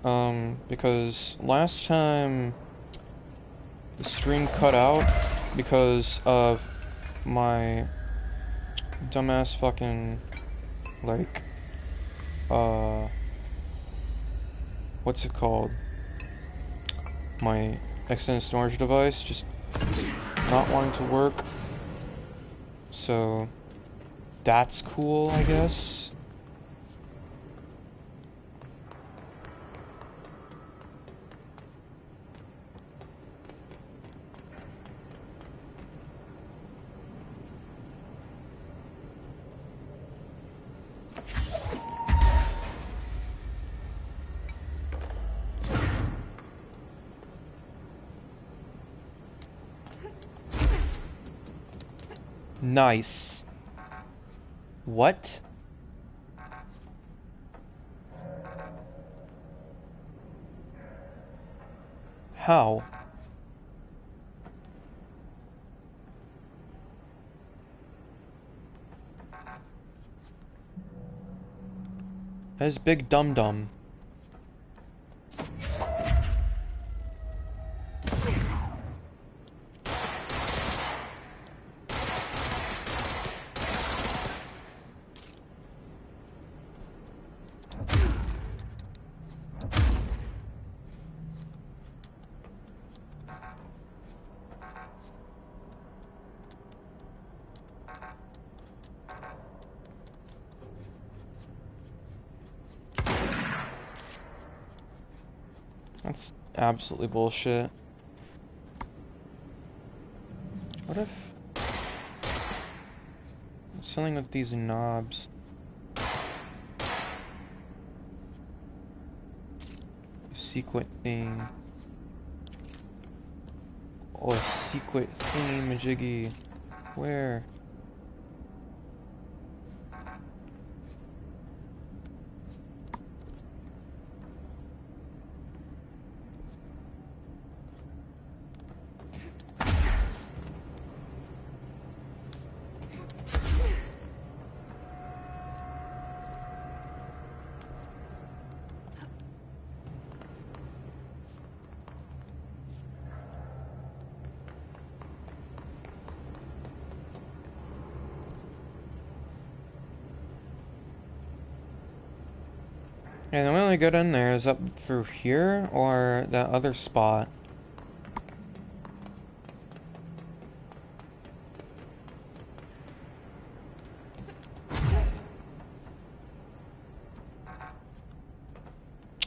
Because last time the stream cut out because of my dumbass fucking, like, what's it called? My external storage device just not wanting to work. So, that's cool, I guess. Nice. What? How? That is big dum-dum. That's absolutely bullshit. What if... something with these knobs. Secret thing. Oh, a secret thingy majiggy. Where? Yeah, the only way to get in there is up through here or that other spot.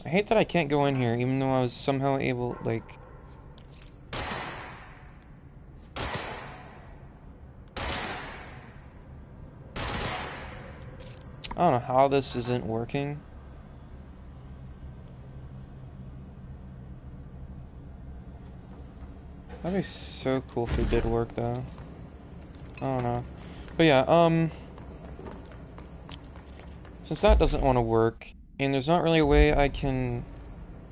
I hate that I can't go in here, even though I was somehow able, like... I don't know how this isn't working. That'd be so cool if it did work, though. I don't know. But yeah, since that doesn't want to work, and there's not really a way I can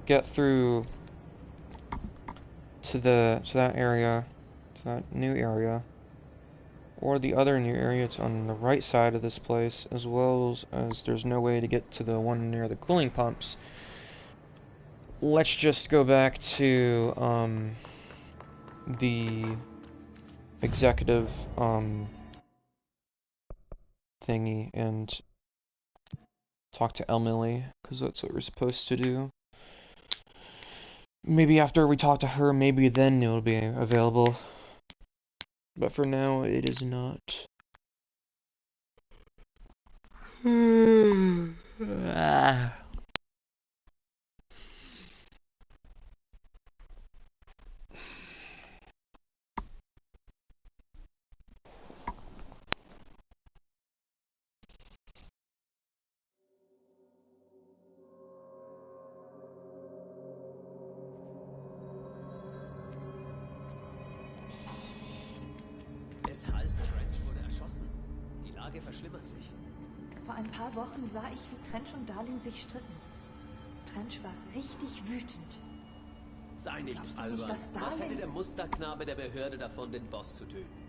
get through to that area, to that new area, or the other new area, it's on the right side of this place, as well as there's no way to get to the one near the cooling pumps. Let's just go back to, the executive, thingy and talk to Emily, because that's what we're supposed to do. Maybe after we talk to her, maybe then it'll be available. But for now, it is not. Es heißt, Trench wurde erschossen. Die Lage verschlimmert sich. Vor ein paar Wochen sah ich, wie Trench und Darling sich stritten. Trench war richtig wütend. Sei nicht Glaubst du albern. nicht, dass Was hätte Darling... der Musterknabe der Behörde davon, den Boss zu töten?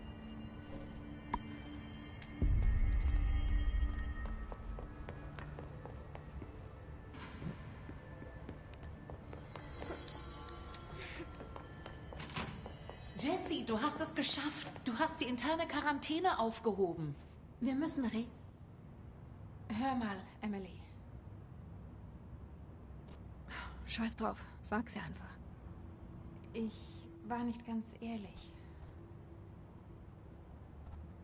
Jessie, du hast es geschafft. Du hast die interne Quarantäne aufgehoben. Wir müssen Hör mal, Emily. Scheiß drauf, sag's ihr einfach. Ich war nicht ganz ehrlich.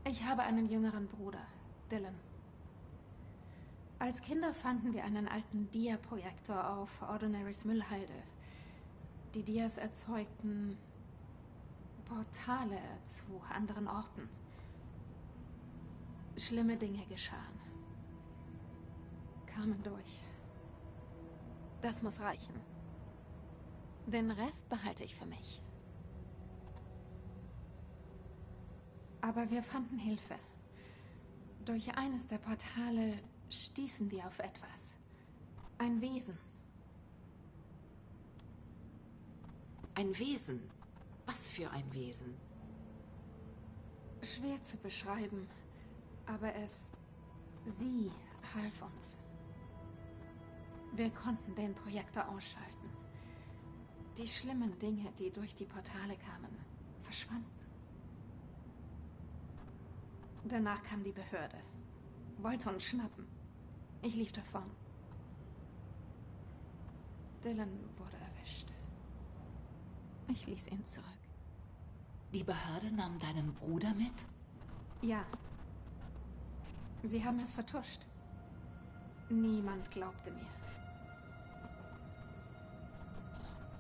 Ich habe einen jüngeren Bruder, Dylan. Als Kinder fanden wir einen alten Dia-Projektor auf Ordinarys Müllhalde. Die Dias erzeugten Portale zu anderen Orten. Schlimme Dinge geschahen. Kamen durch. Das muss reichen. Den Rest behalte ich für mich. Aber wir fanden Hilfe. Durch eines der Portale stießen wir auf etwas. Ein Wesen. Ein Wesen? Was für ein Wesen? Schwer zu beschreiben, aber sie half uns. Wir konnten den Projektor ausschalten. Die schlimmen Dinge, die durch die Portale kamen, verschwanden. Danach kam die Behörde. Wollte uns schnappen. Ich lief davon. Dylan wurde erwischt. Ich ließ ihn zurück. Die Behörde nahm deinen Bruder mit? Ja. Sie haben es vertuscht. Niemand glaubte mir.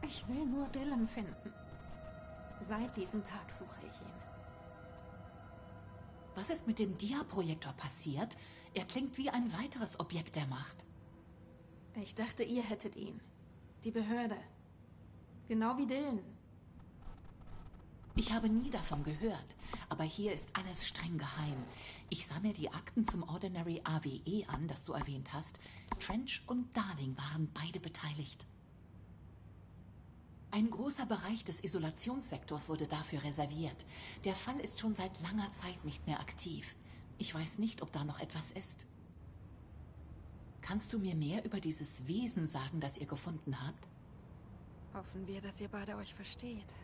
Ich will nur Dylan finden. Seit diesem Tag suche ich ihn. Was ist mit dem Dia-Projektor passiert? Er klingt wie ein weiteres Objekt der Macht. Ich dachte, ihr hättet ihn. Die Behörde. Genau wie Dylan. Ich habe nie davon gehört, aber hier ist alles streng geheim. Ich sah mir die Akten zum Ordinary AWE an, das du erwähnt hast. Trench und Darling waren beide beteiligt. Ein großer Bereich des Isolationssektors wurde dafür reserviert. Der Fall ist schon seit langer Zeit nicht mehr aktiv. Ich weiß nicht, ob da noch etwas ist. Kannst du mir mehr über dieses Wesen sagen, das ihr gefunden habt? Hoffen wir, dass ihr beide euch versteht.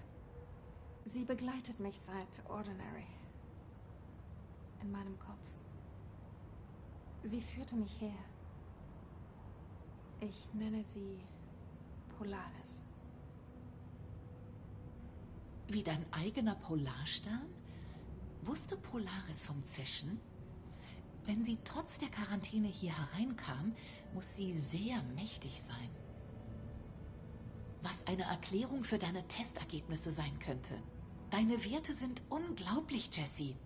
Sie begleitet mich seit Ordinary. In meinem Kopf. Sie führte mich her. Ich nenne sie Polaris. Wie dein eigener Polarstern? Wusste Polaris vom Zischen? Wenn sie trotz der Quarantäne hier hereinkam, muss sie sehr mächtig sein. Was eine Erklärung für deine Testergebnisse sein könnte. Deine Werte sind unglaublich, Jessie.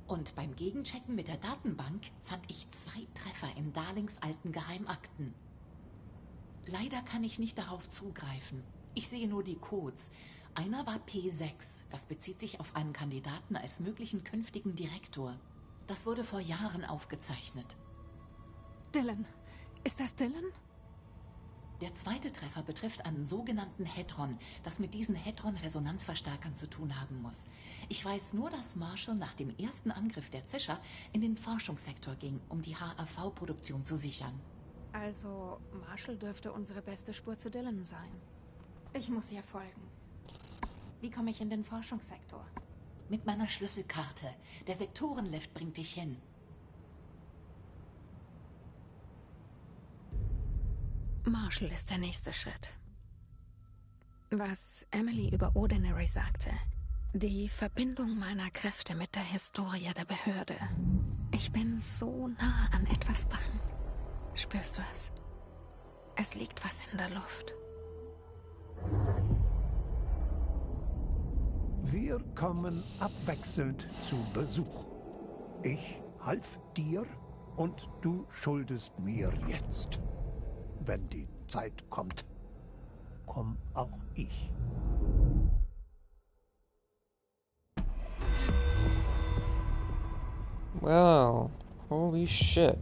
Und beim Gegenchecken mit der Datenbank fand ich 2 Treffer in Darlings alten Geheimakten. Leider kann ich nicht darauf zugreifen. Ich sehe nur die Codes. Einer war P6. Das bezieht sich auf einen Kandidaten als möglichen künftigen Direktor. Das wurde vor Jahren aufgezeichnet. Dylan. Ist das Dylan? Der zweite Treffer betrifft einen sogenannten Hedron, das mit diesen Hedron-Resonanzverstärkern zu tun haben muss. Ich weiß nur, dass Marshall nach dem ersten Angriff der Zischer in den Forschungssektor ging, um die HAV-Produktion zu sichern. Also, Marshall dürfte unsere beste Spur zu Dylan sein. Ich muss ihr folgen. Wie komme ich in den Forschungssektor? Mit meiner Schlüsselkarte. Der Sektorenlift bringt dich hin. Marshall ist der nächste Schritt. Was Emily über Ordinary sagte. Die Verbindung meiner Kräfte mit der Historie der Behörde. Ich bin so nah an etwas dran. Spürst du es? Es liegt was in der Luft. Wir kommen abwechselnd zu Besuch. Ich half dir und du schuldest mir jetzt. Wenn die Zeit kommt, komm auch ich. Wow, holy shit.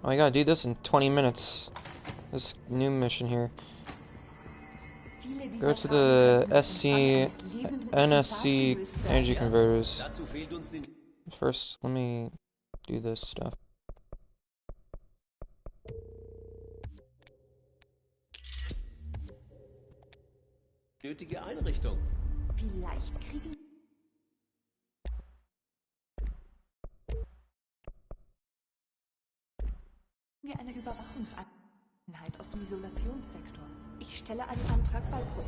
Oh, I gotta do this in 20 minutes. This new mission here. Go to the NSC energy converters. First, let me do this stuff. Nötige Einrichtung. Vielleicht kriegen wir eine Überwachungseinheit aus dem Isolationssektor. Ich stelle einen Antrag bei Pro.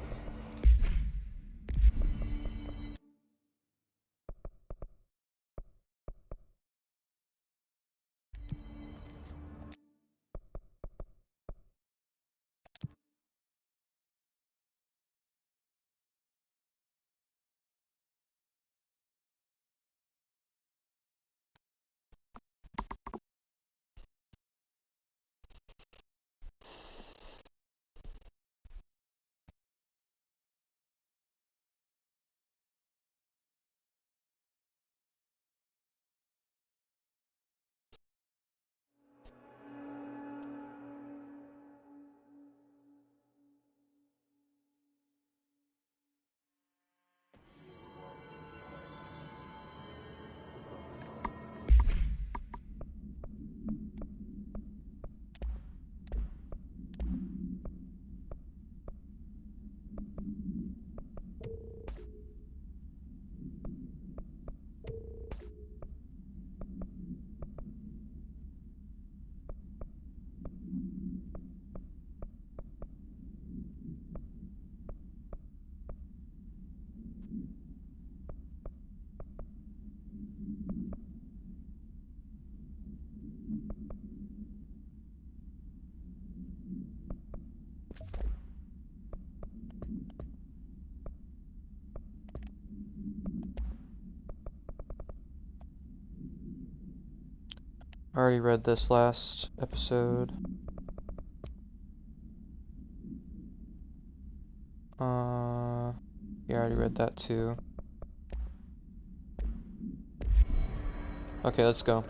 I already read this last episode. Yeah, I already read that too. Okay, let's go.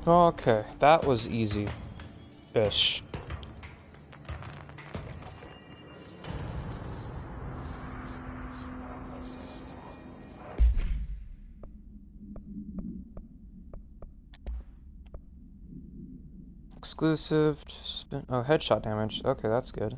Okay, that was easy-ish. exclusive oh, headshot damage. Okay, that's good.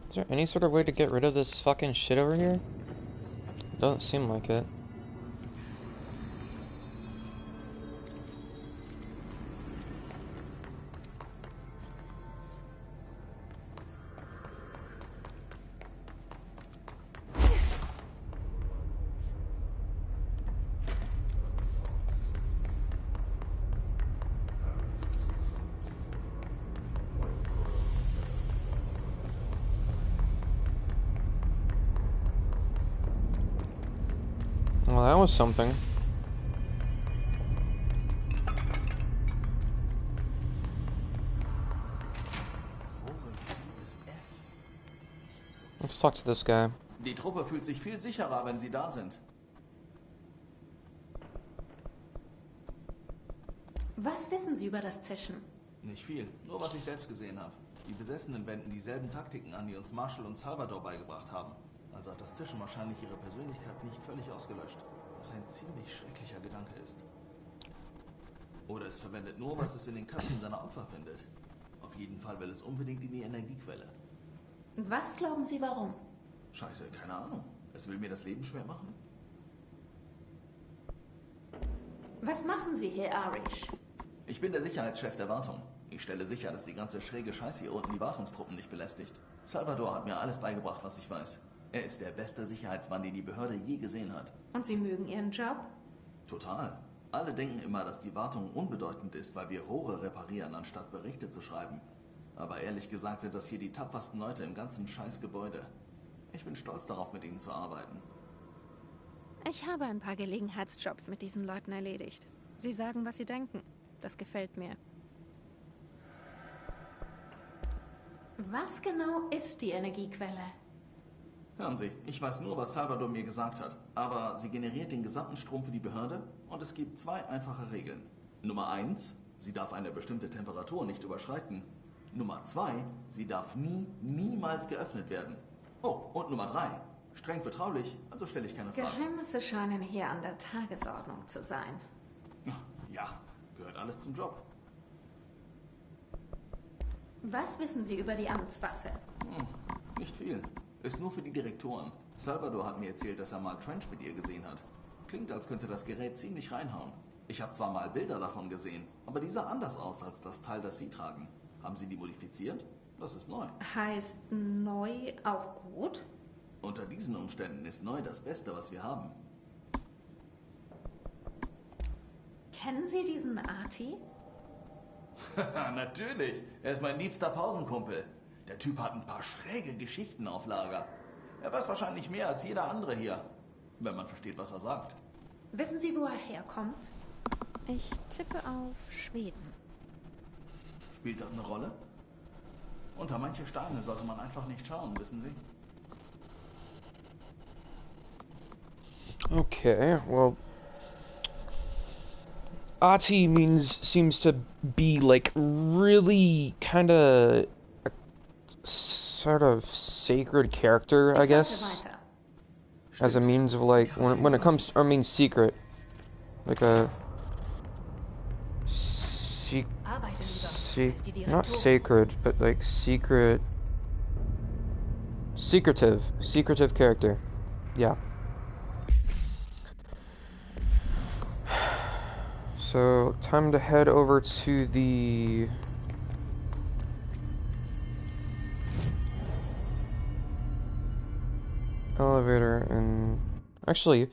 Is there any sort of way to get rid of this fucking shit over here? Doesn't seem like it. Well, that was something. Let's talk to this guy. Die Truppe fühlt sich viel sicherer, wenn sie da sind. Was wissen Sie über das Zischen? Nicht viel, nur was ich selbst gesehen habe. Die Besessenen wenden dieselben Taktiken an, die uns Marshall und Salvador beigebracht haben. Also hat das Zischen wahrscheinlich ihre Persönlichkeit nicht völlig ausgelöscht, was ein ziemlich schrecklicher Gedanke ist. Oder es verwendet nur, was es in den Köpfen seiner Opfer findet. Auf jeden Fall will es unbedingt in die Energiequelle. Was glauben Sie, warum? Scheiße, keine Ahnung. Es will mir das Leben schwer machen? Was machen Sie hier, Arish? Ich bin der Sicherheitschef der Wartung. Ich stelle sicher, dass die ganze schräge Scheiße hier unten die Wartungstruppen nicht belästigt. Salvador hat mir alles beigebracht, was ich weiß. Er ist der beste Sicherheitsmann, den die Behörde je gesehen hat. Und Sie mögen Ihren Job? Total. Alle denken immer, dass die Wartung unbedeutend ist, weil wir Rohre reparieren, anstatt Berichte zu schreiben. Aber ehrlich gesagt sind das hier die tapfersten Leute im ganzen Scheißgebäude. Ich bin stolz darauf, mit ihnen zu arbeiten. Ich habe ein paar Gelegenheitsjobs mit diesen Leuten erledigt. Sie sagen, was sie denken. Das gefällt mir. Was genau ist die Energiequelle? Hören Sie, ich weiß nur, was Salvador mir gesagt hat. Aber sie generiert den gesamten Strom für die Behörde und es gibt zwei einfache Regeln. Nummer 1, sie darf eine bestimmte Temperatur nicht überschreiten. Nummer 2, sie darf niemals geöffnet werden. Oh, und Nummer 3, streng vertraulich, also stelle ich keine Fragen. Geheimnisse scheinen hier an der Tagesordnung zu sein. Ja, gehört alles zum Job. Was wissen Sie über die Amtswaffe? Nicht viel. Ist nur für die Direktoren. Salvador hat mir erzählt, dass er mal Trench mit ihr gesehen hat. Klingt, als könnte das Gerät ziemlich reinhauen. Ich habe zwar mal Bilder davon gesehen, aber die sah anders aus als das Teil, das Sie tragen. Haben Sie die modifiziert? Das ist neu. Heißt neu auch gut? Unter diesen Umständen ist neu das Beste, was wir haben. Kennen Sie diesen Arti? Natürlich. Er ist mein liebster Pausenkumpel. Der Typ hat ein paar schräge Geschichten auf Lager. Er weiß wahrscheinlich mehr als jeder andere hier. Wenn man versteht, was er sagt. Wissen Sie, wo er herkommt? Ich tippe auf Schweden. Spielt das eine Rolle? Unter manche Steine sollte man einfach nicht schauen, wissen Sie? Okay, well, Ati seems to be like really kind of a sort of sacred character, I guess, as a means of like when it comes, I mean secret, like a not sacred, but like secret Secretive character. Yeah. So, time to head over to the elevator, and actually,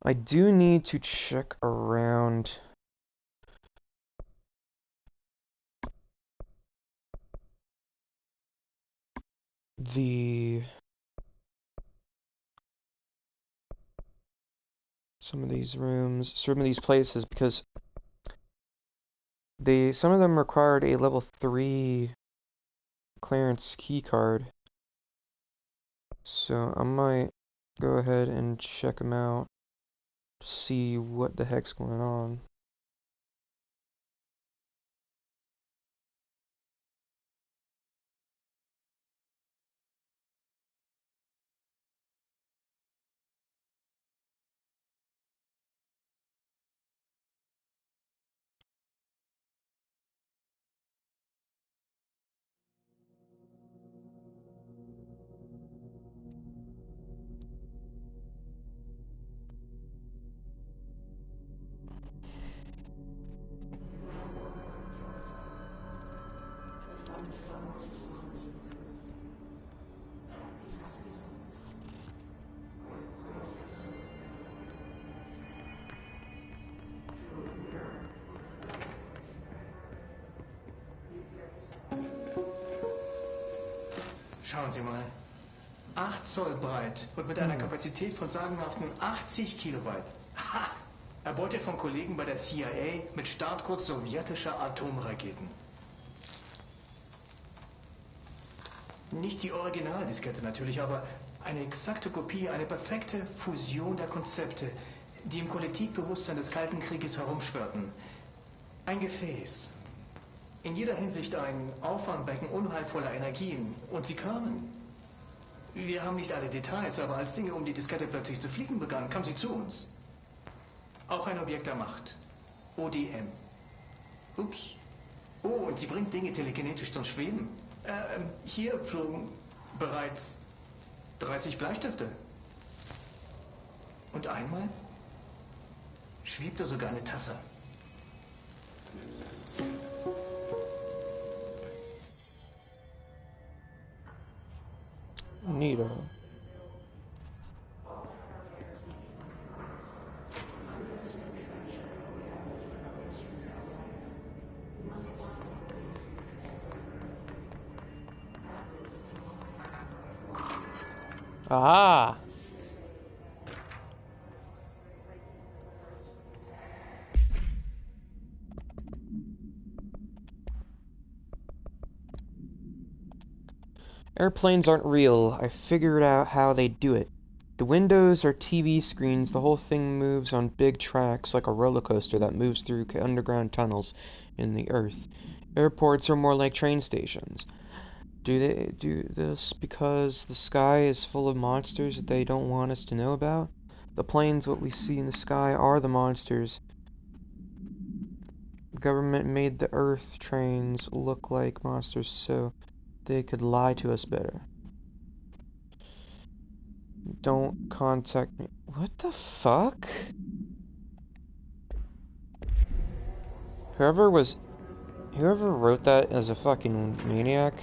I do need to check around the some of these rooms, some of these places, because some of them required a level 3 clearance key card. So I might go ahead and check them out, see what the heck's going on. Schauen Sie mal. 8 Zoll breit und mit einer Kapazität von sagenhaften 80 Kilobyte. Ha! Erbeutet von Kollegen bei der CIA mit Startcode sowjetischer Atomraketen. Nicht die Originaldiskette natürlich, aber eine exakte Kopie, eine perfekte Fusion der Konzepte, die im Kollektivbewusstsein des Kalten Krieges herumschwirrten. Ein Gefäß. In jeder Hinsicht ein Auffangbecken unheilvoller Energien. Und sie kamen. Wir haben nicht alle Details, aber als Dinge um die Diskette plötzlich zu fliegen begannen, kam sie zu uns. Auch ein Objekt der Macht. ODM. Ups. Oh, und sie bringt Dinge telekinetisch zum Schweben. Hier flogen bereits 30 Bleistifte. Und einmal schwebte sogar eine Tasse. Neato. Ah. Airplanes aren't real. I figured out how they do it. The windows are TV screens. The whole thing moves on big tracks like a roller coaster that moves through underground tunnels in the earth. Airports are more like train stations. Do they do this because the sky is full of monsters that they don't want us to know about? The planes, what we see in the sky, are the monsters. The government made the earth trains look like monsters so they could lie to us better. Don't contact me. What the fuck? Whoever wrote that is a fucking maniac.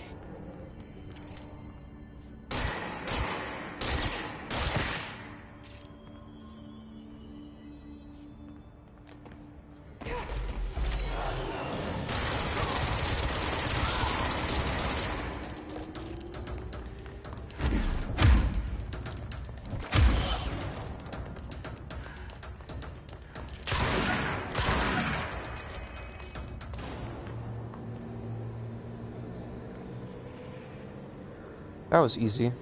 That was easy.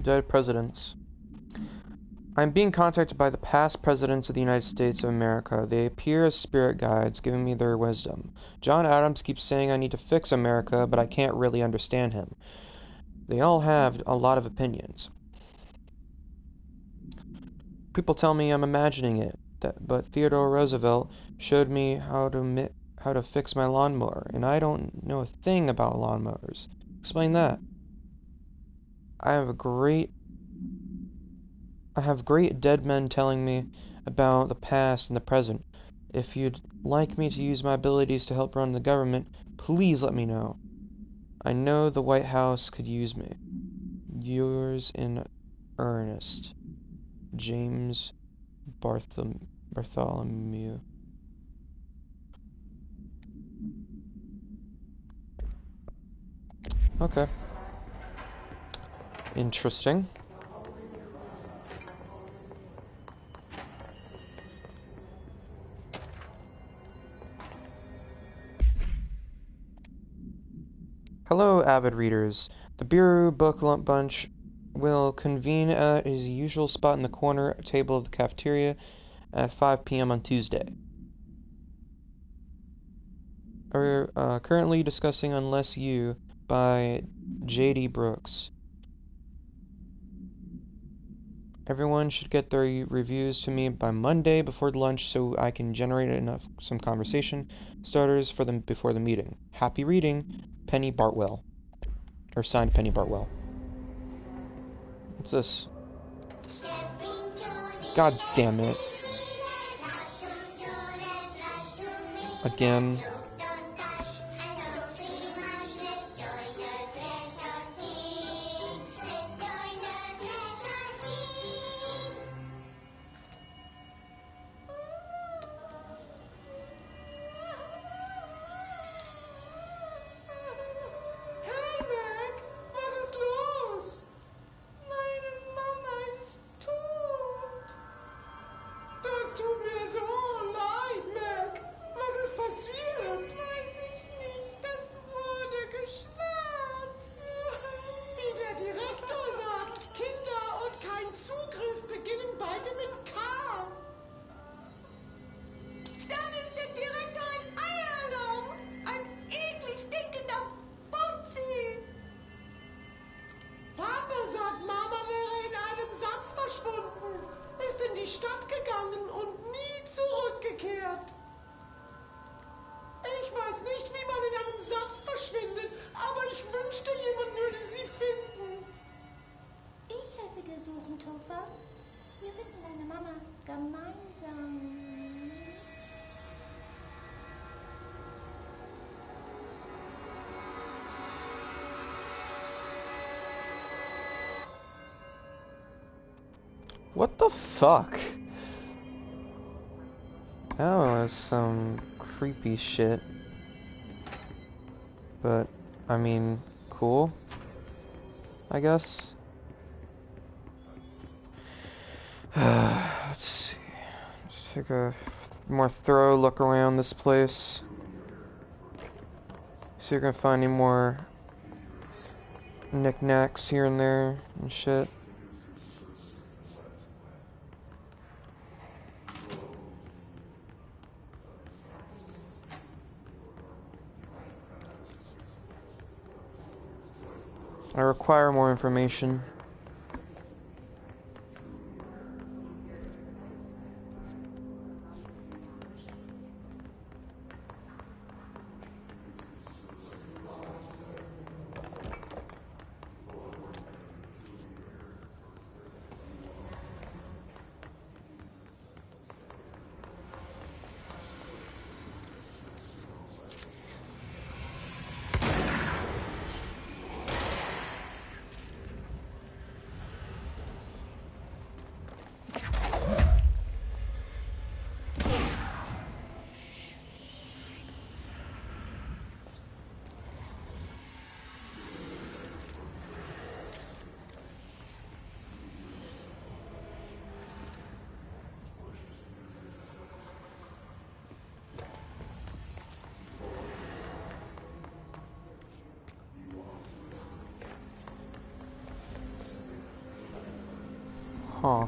Dead presidents. I'm being contacted by the past presidents of the United States of America. They appear as spirit guides, giving me their wisdom. John Adams keeps saying I need to fix America, but I can't really understand him. They all have a lot of opinions. People tell me I'm imagining it, but Theodore Roosevelt showed me how to fix my lawnmower, and I don't know a thing about lawnmowers. Explain that. I have great dead men telling me about the past and the present. If you'd like me to use my abilities to help run the government, please let me know. I know the White House could use me. Yours in earnest, James Bartholomew. Okay. Interesting. Hello, avid readers. The Bureau Book Bunch will convene at his usual spot in the corner table of the cafeteria at 5 p.m. on Tuesday. We're currently discussing Unless You by J.D. Brooks. Everyone should get their reviews to me by Monday before lunch so I can generate some conversation starters for them before the meeting. Happy reading, Penny Bartwell. Or signed Penny Bartwell. What's this? God damn it. Again. What the fuck? Oh, that's some creepy shit. But, I mean, cool, I guess. Let's see. Let's take a more thorough look around this place. See if we can find any more knickknacks here and there and shit. I require more information. Huh.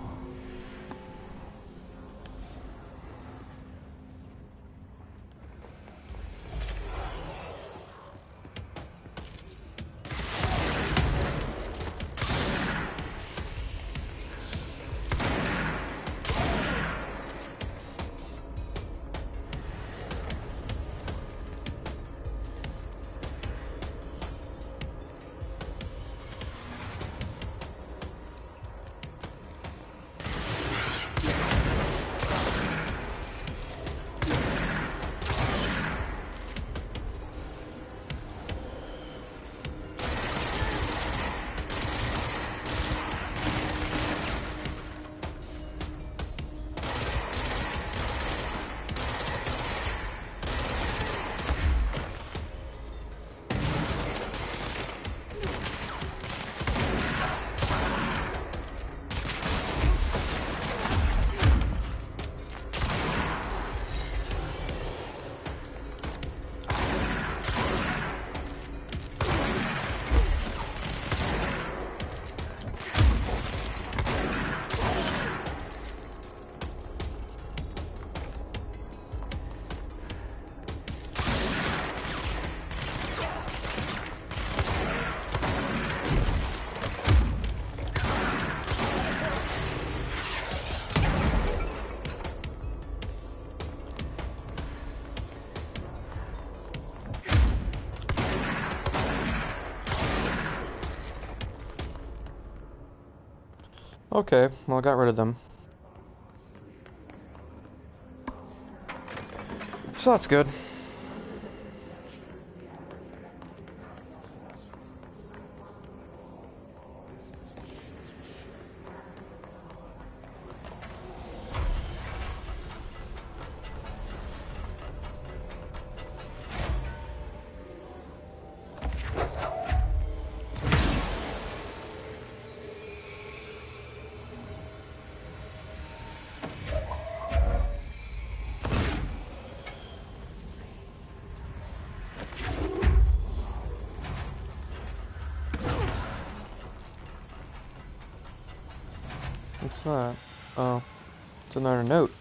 Okay, well I got rid of them. So that's good. What's that? Oh, it's another note.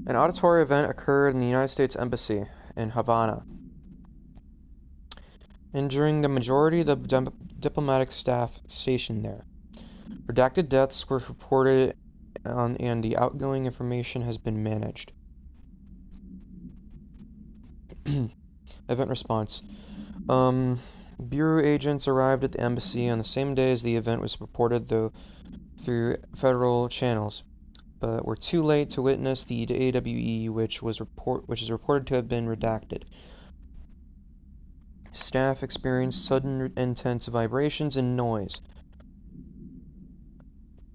An auditory event occurred in the United States Embassy in Havana, injuring the majority of the diplomatic staff stationed there. Redacted deaths were reported and the outgoing information has been managed. Event response. Bureau agents arrived at the embassy on the same day as the event was reported, though through federal channels, but were too late to witness the AWE, which is reported to have been redacted. Staff experienced sudden intense vibrations and noise,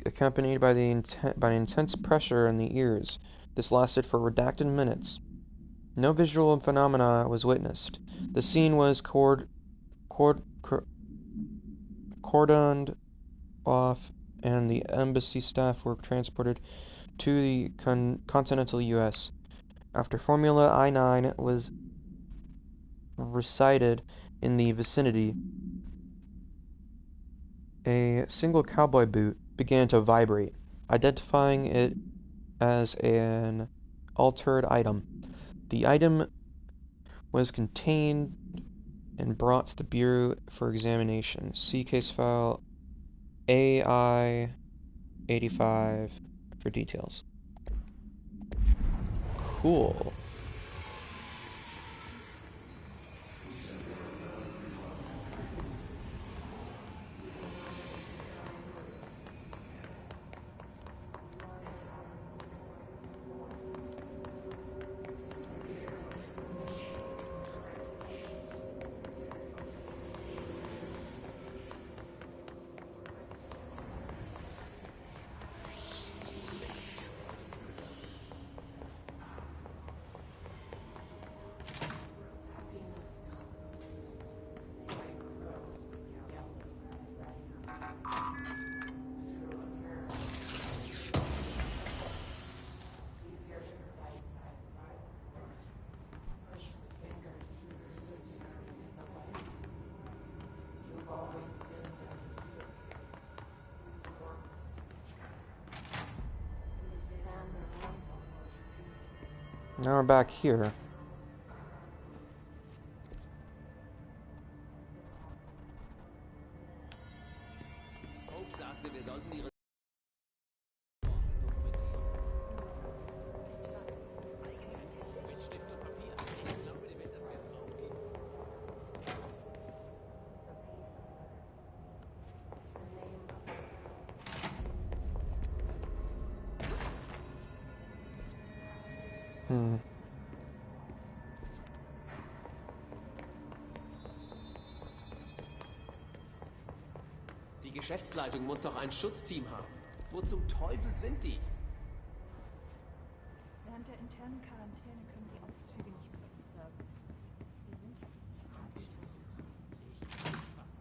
accompanied by intense pressure in the ears. This lasted for redacted minutes. No visual phenomena was witnessed. The scene was cordoned off, and the embassy staff were transported to the continental U.S. After Formula I-9 was recited in the vicinity, a single cowboy boot began to vibrate, identifying it as an altered item. The item was contained and brought to the Bureau for examination. See case file AI-85 for details. Cool. Now we're back here. Hope sagte, wir sollten ihre mit Stift und Papier. Ich glaube, die wird das wird draufgehen. Die Geschäftsleitung muss doch ein Schutzteam haben. Wo zum Teufel sind die? Während der internen Quarantäne können die Aufzüge nicht benutzt werden. Wir sind ja Was? Das ist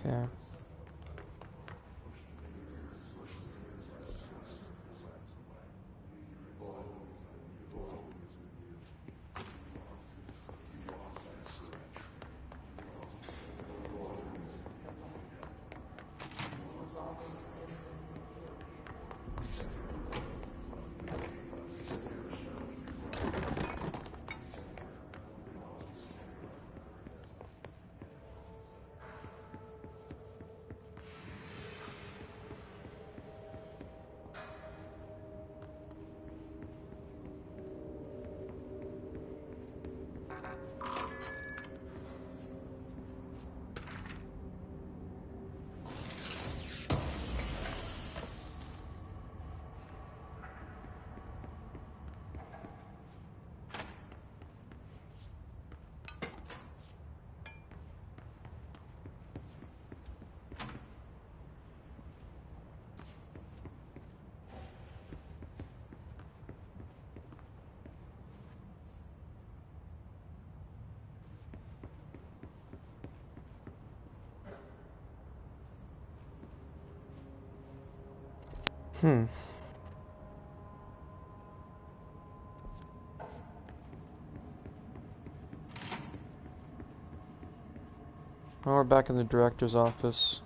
Okay. Hmm. Well, we're back in the director's office.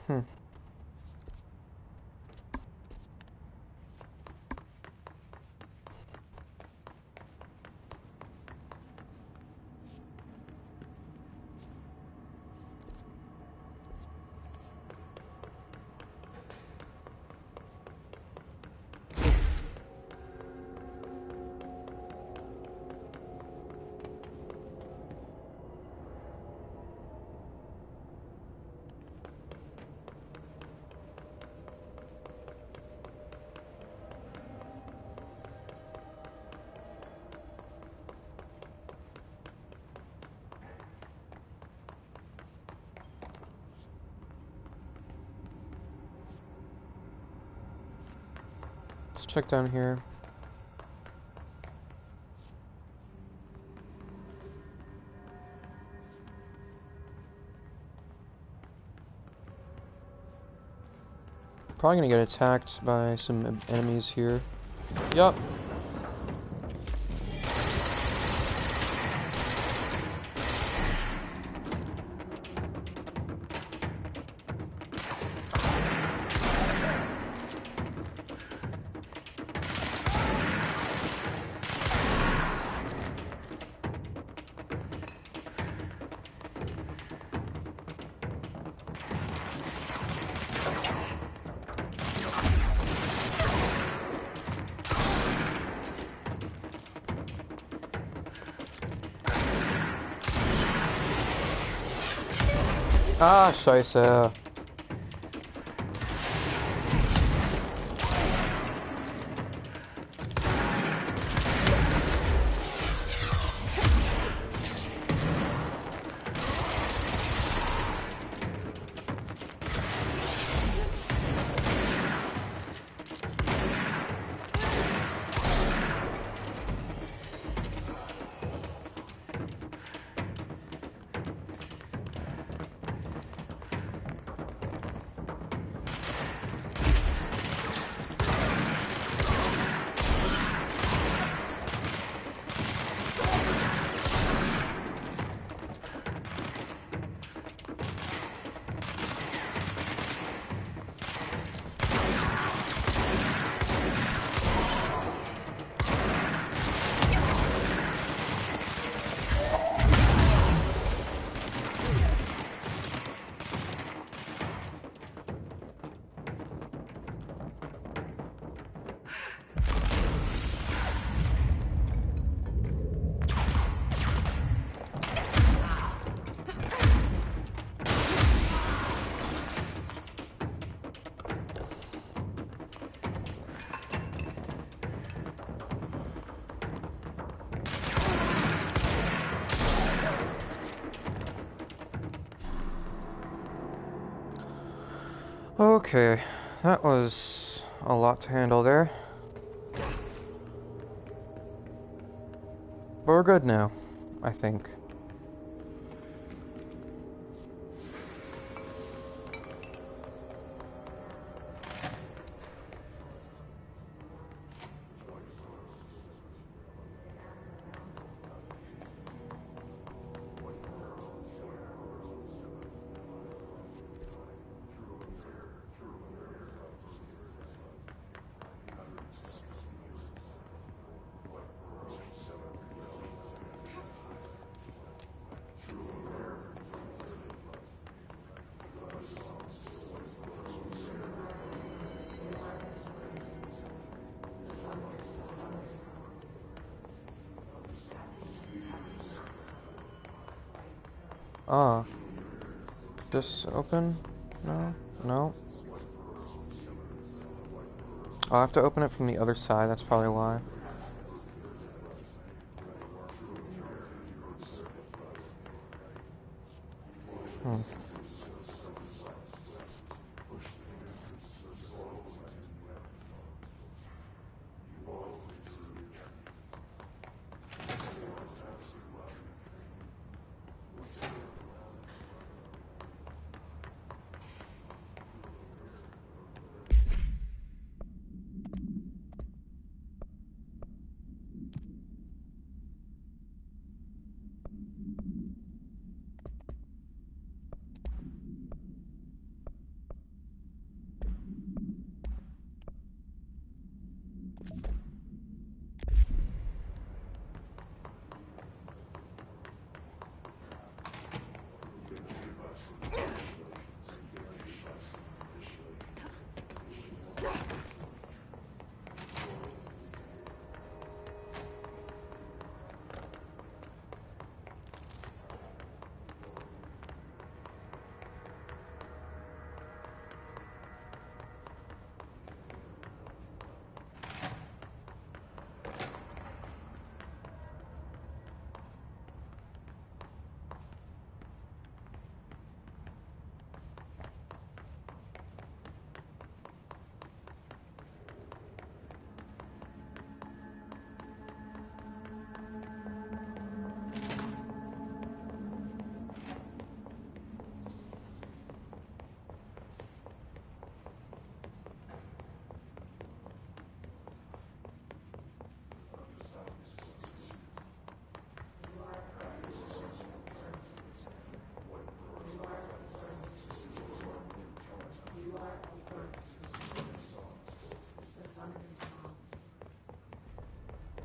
Hmm. Let's check down here. Probably gonna get attacked by some enemies here. Yup. Ah, scheiße. Okay, that was a lot to handle there. But we're good now, I think. Ah, this open? No? No? I'll have to open it from the other side, that's probably why. Hmm.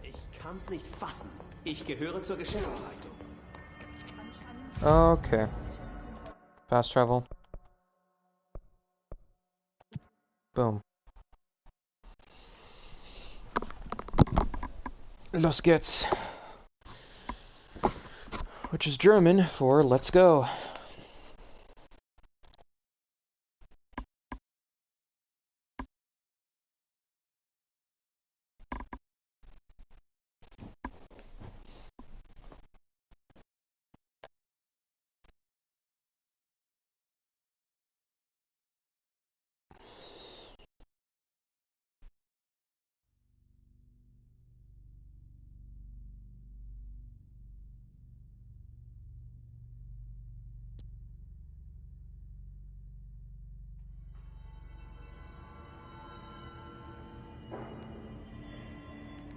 Ich kann's nicht fassen. Ich gehöre zur Geschäftsleitung. Okay. Fast travel. Boom. Los geht's. Which is German for let's go.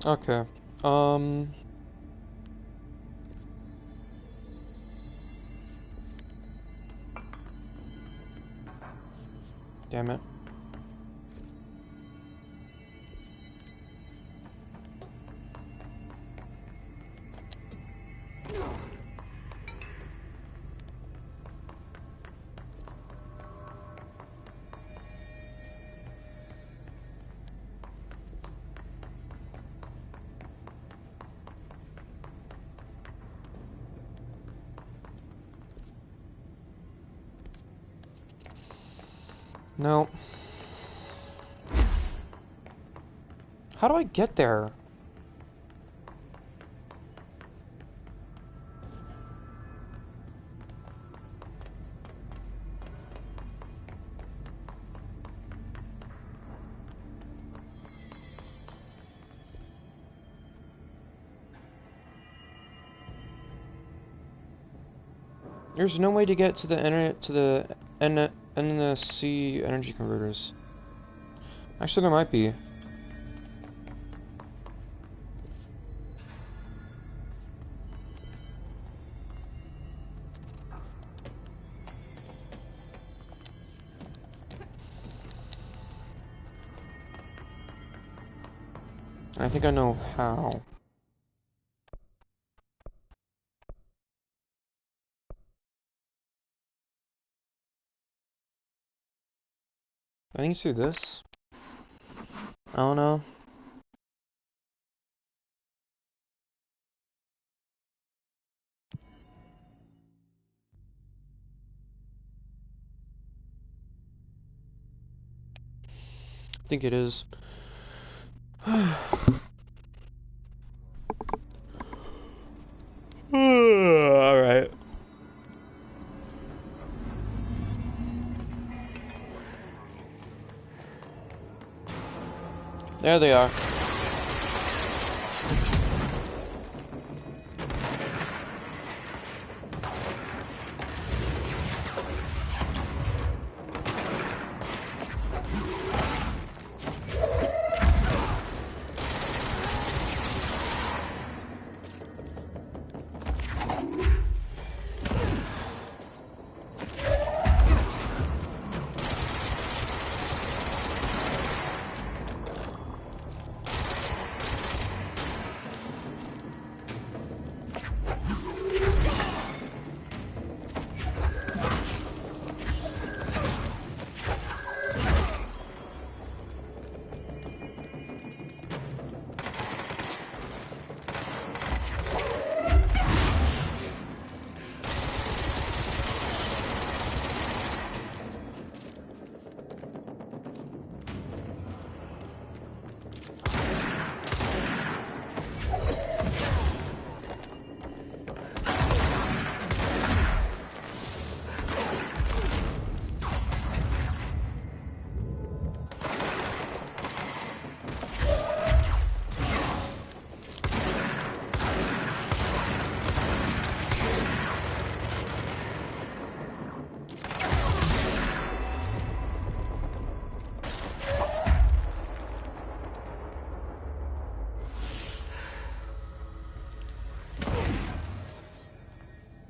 Okay. Damn it. No. How do I get there? There's no way to get to the NSC energy converters. Actually, there might be. I think I know how. I think it's through this. I don't know. I think it is. Alright. There they are.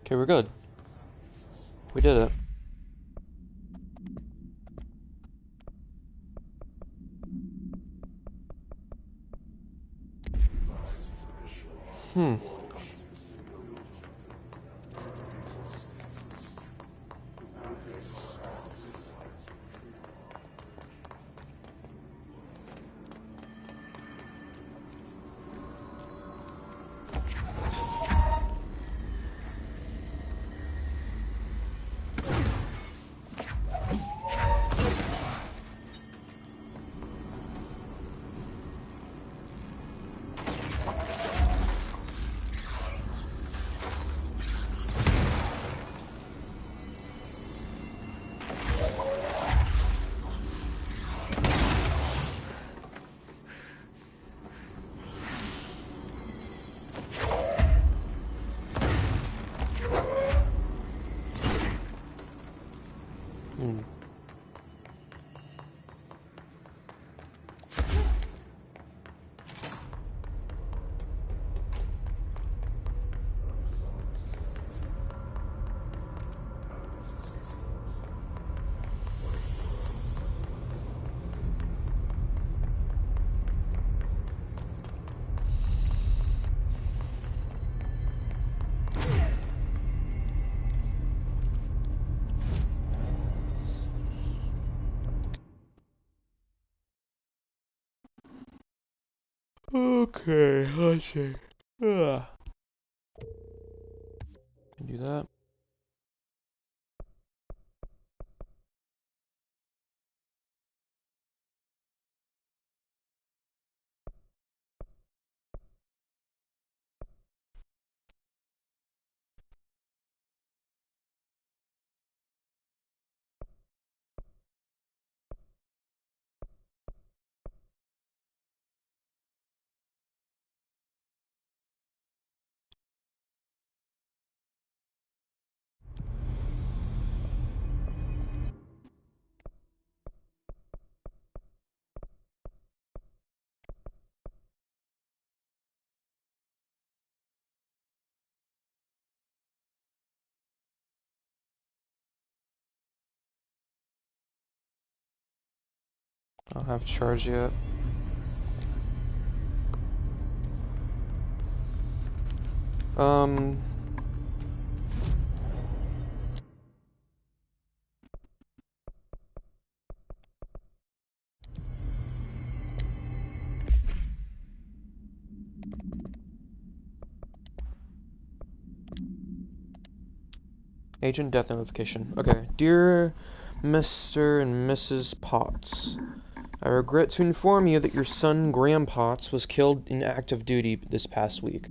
Okay, we're good. We did it. Hmm. Hmm. Okay, let's see. Can do that. I don't have charge yet. Agent death notification. Okay. Dear Mr. and Mrs. Potts, I regret to inform you that your son, Graham Potts, was killed in active duty this past week.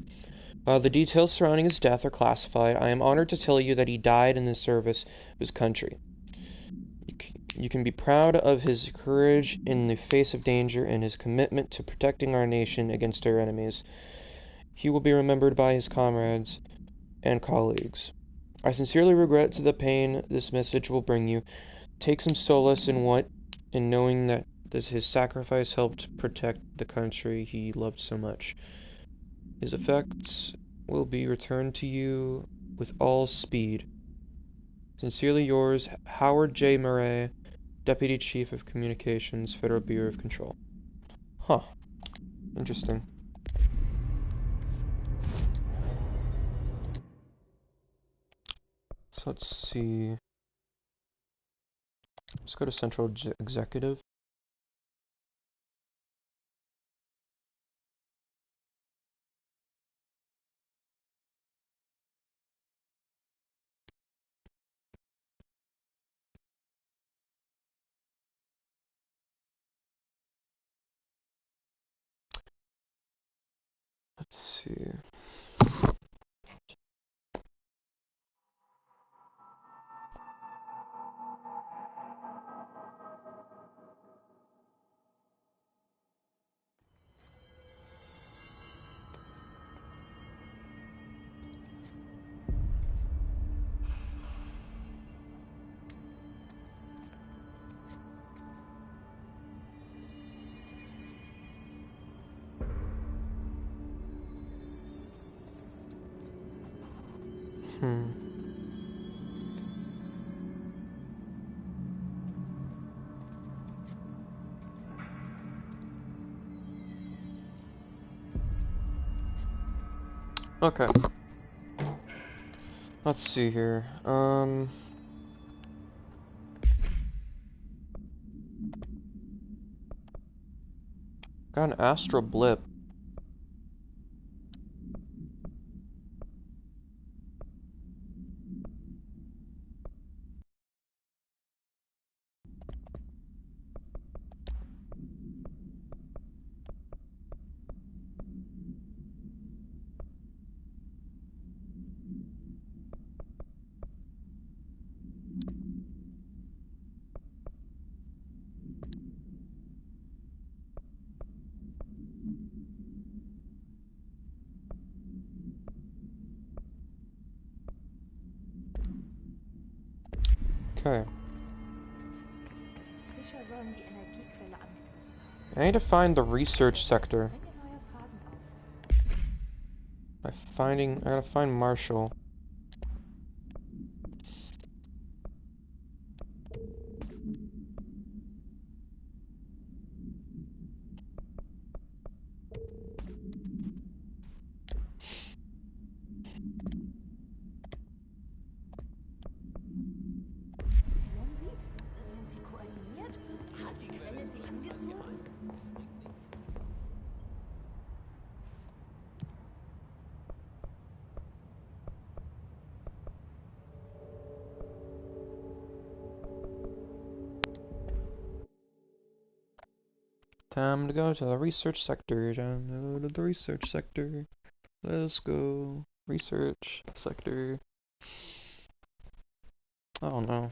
While the details surrounding his death are classified, I am honored to tell you that he died in the service of his country. You can be proud of his courage in the face of danger and his commitment to protecting our nation against our enemies. He will be remembered by his comrades and colleagues. I sincerely regret the pain this message will bring you. Take some solace in knowing that his sacrifice helped protect the country he loved so much. His effects will be returned to you with all speed. Sincerely yours, Howard J. Murray, Deputy Chief of Communications, Federal Bureau of Control. Huh. Interesting. So let's see. Let's go to Central Executive. Let's see. Okay. Let's see here. Got an astral blip. Okay. Fischer sollen die Energiequelle angreifen. I need to find the research sector. Menge neuer Fragen auf. I gotta find Marshall. Sehen Sie? Sind sie koordiniert? Hat die Quelle sie angezogen? Time to go to the research sector. Time to go to the research sector. Let's go. Research sector. I don't know.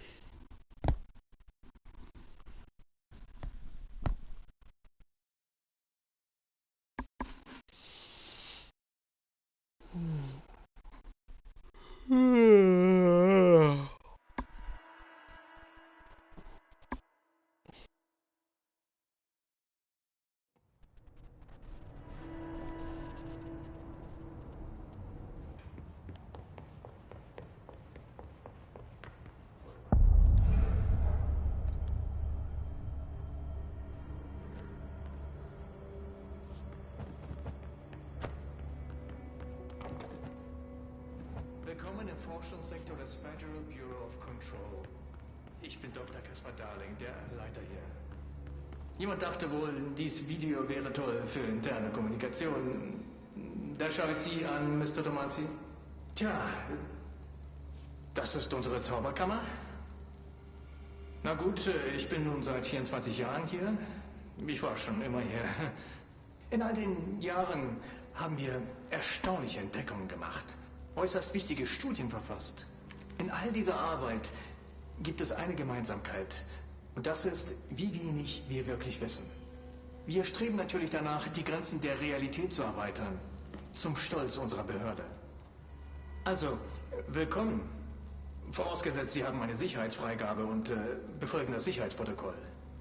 Willkommen im Forschungssektor des Federal Bureau of Control. Ich bin Dr. Caspar Darling, der Leiter hier. Jemand dachte wohl, dies Video wäre toll für interne Kommunikation. Da schaue ich Sie an, Mr. Tomasi. Tja, das ist unsere Zauberkammer. Na gut, ich bin nun seit 24 Jahren hier. Ich war schon immer hier. In all den Jahren haben wir erstaunliche Entdeckungen gemacht, äußerst wichtige Studien verfasst. In all dieser Arbeit gibt es eine Gemeinsamkeit. Und das ist, wie wenig wir wirklich wissen. Wir streben natürlich danach, die Grenzen der Realität zu erweitern. Zum Stolz unserer Behörde. Also, willkommen. Vorausgesetzt, Sie haben eine Sicherheitsfreigabe und befolgen das Sicherheitsprotokoll.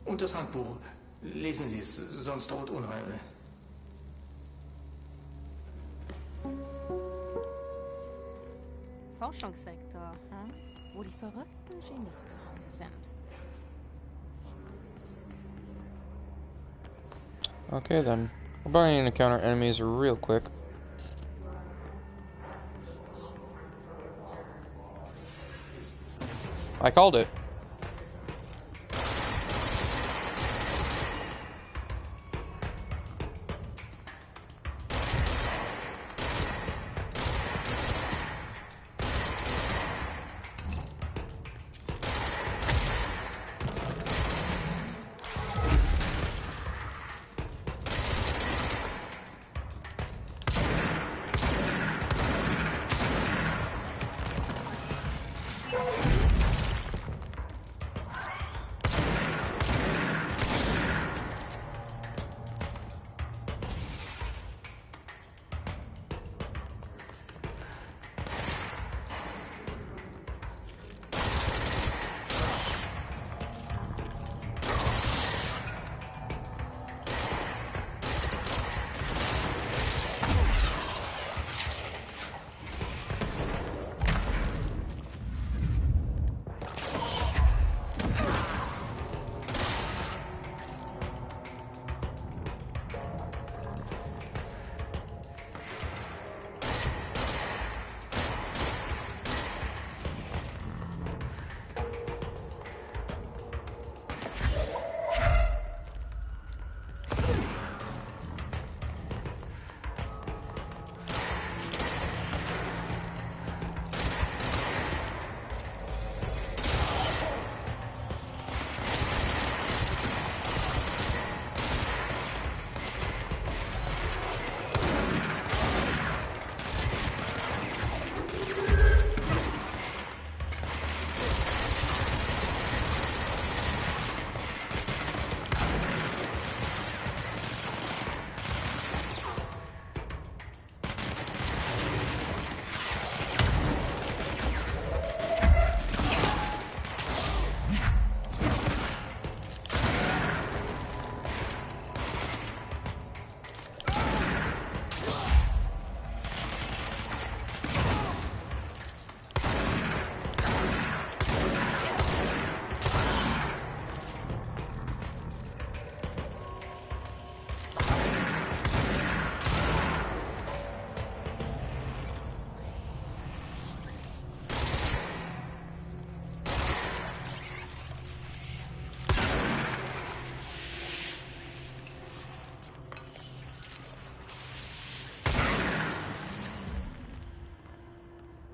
Und das Handbuch. Lesen Sie es, sonst droht Unheil. Forschungssektor, hm? Wo die verrückten Genies zu Hause sind. Okay then. We're probably gonna encounter enemies real quick. I called it.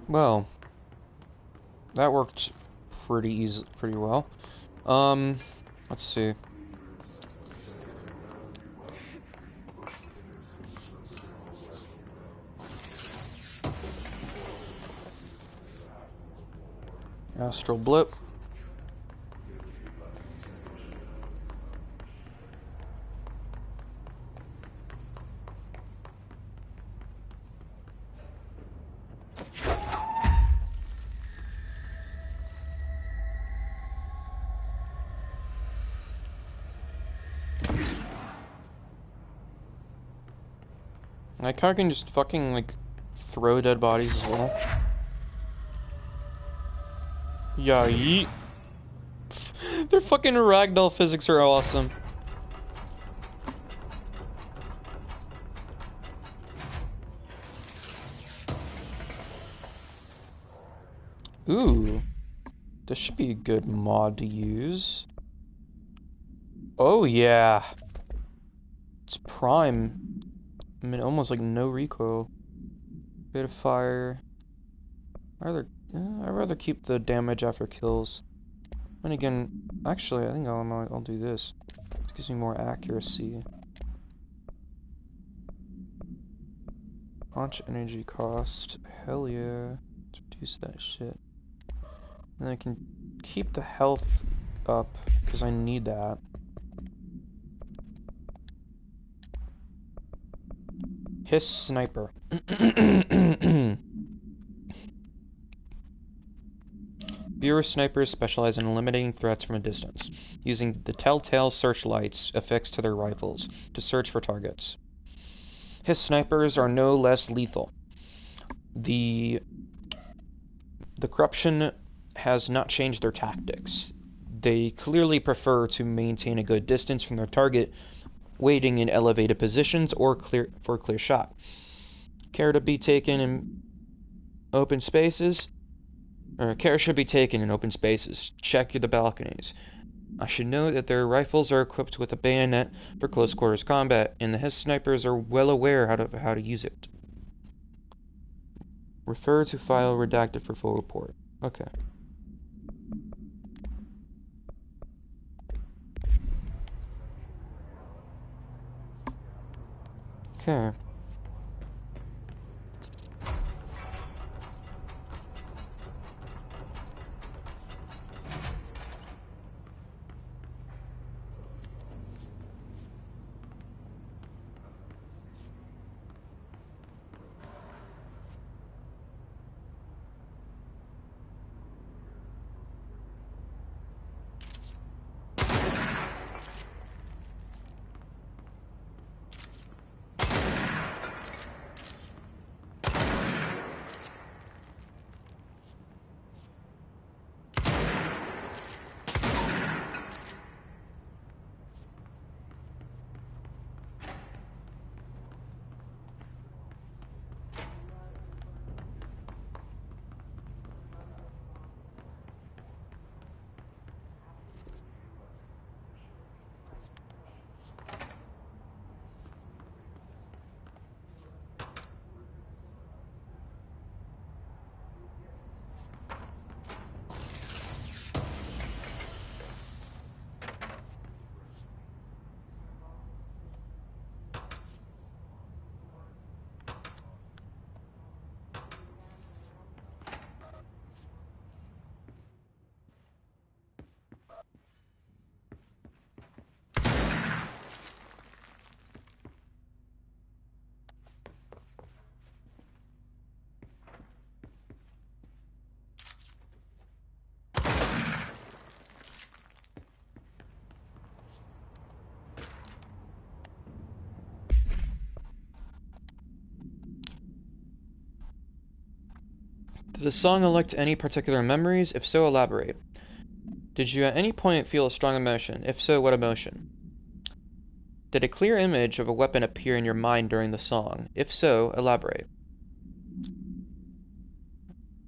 Well, that worked pretty well. Let's see. Astral blip. I kinda can just fucking, like, throw dead bodies as well. Yeah, yeet. Their fucking ragdoll physics are awesome. Ooh, this should be a good mod to use. Oh yeah, it's prime. I mean, almost like no recoil. Bit of fire. I'd rather keep the damage after kills. And again, actually, I think I'll do this. It gives me more accuracy. Launch energy cost. Hell yeah. Let's reduce that shit. And I can keep the health up, because I need that. Hiss Sniper. Viewer snipers specialize in eliminating threats from a distance, using the telltale searchlights affixed to their rifles to search for targets. Hiss snipers are no less lethal. The corruption has not changed their tactics. They clearly prefer to maintain a good distance from their target, waiting in elevated positions or for a clear shot. Care to be taken in open spaces? Care should be taken in open spaces. Check the balconies. I should note that their rifles are equipped with a bayonet for close quarters combat, and the Hiss snipers are well aware how to use it. Refer to file redacted for full report. Okay. Okay. Did the song elicit any particular memories? If so, elaborate. Did you at any point feel a strong emotion? If so, what emotion? Did a clear image of a weapon appear in your mind during the song? If so, elaborate.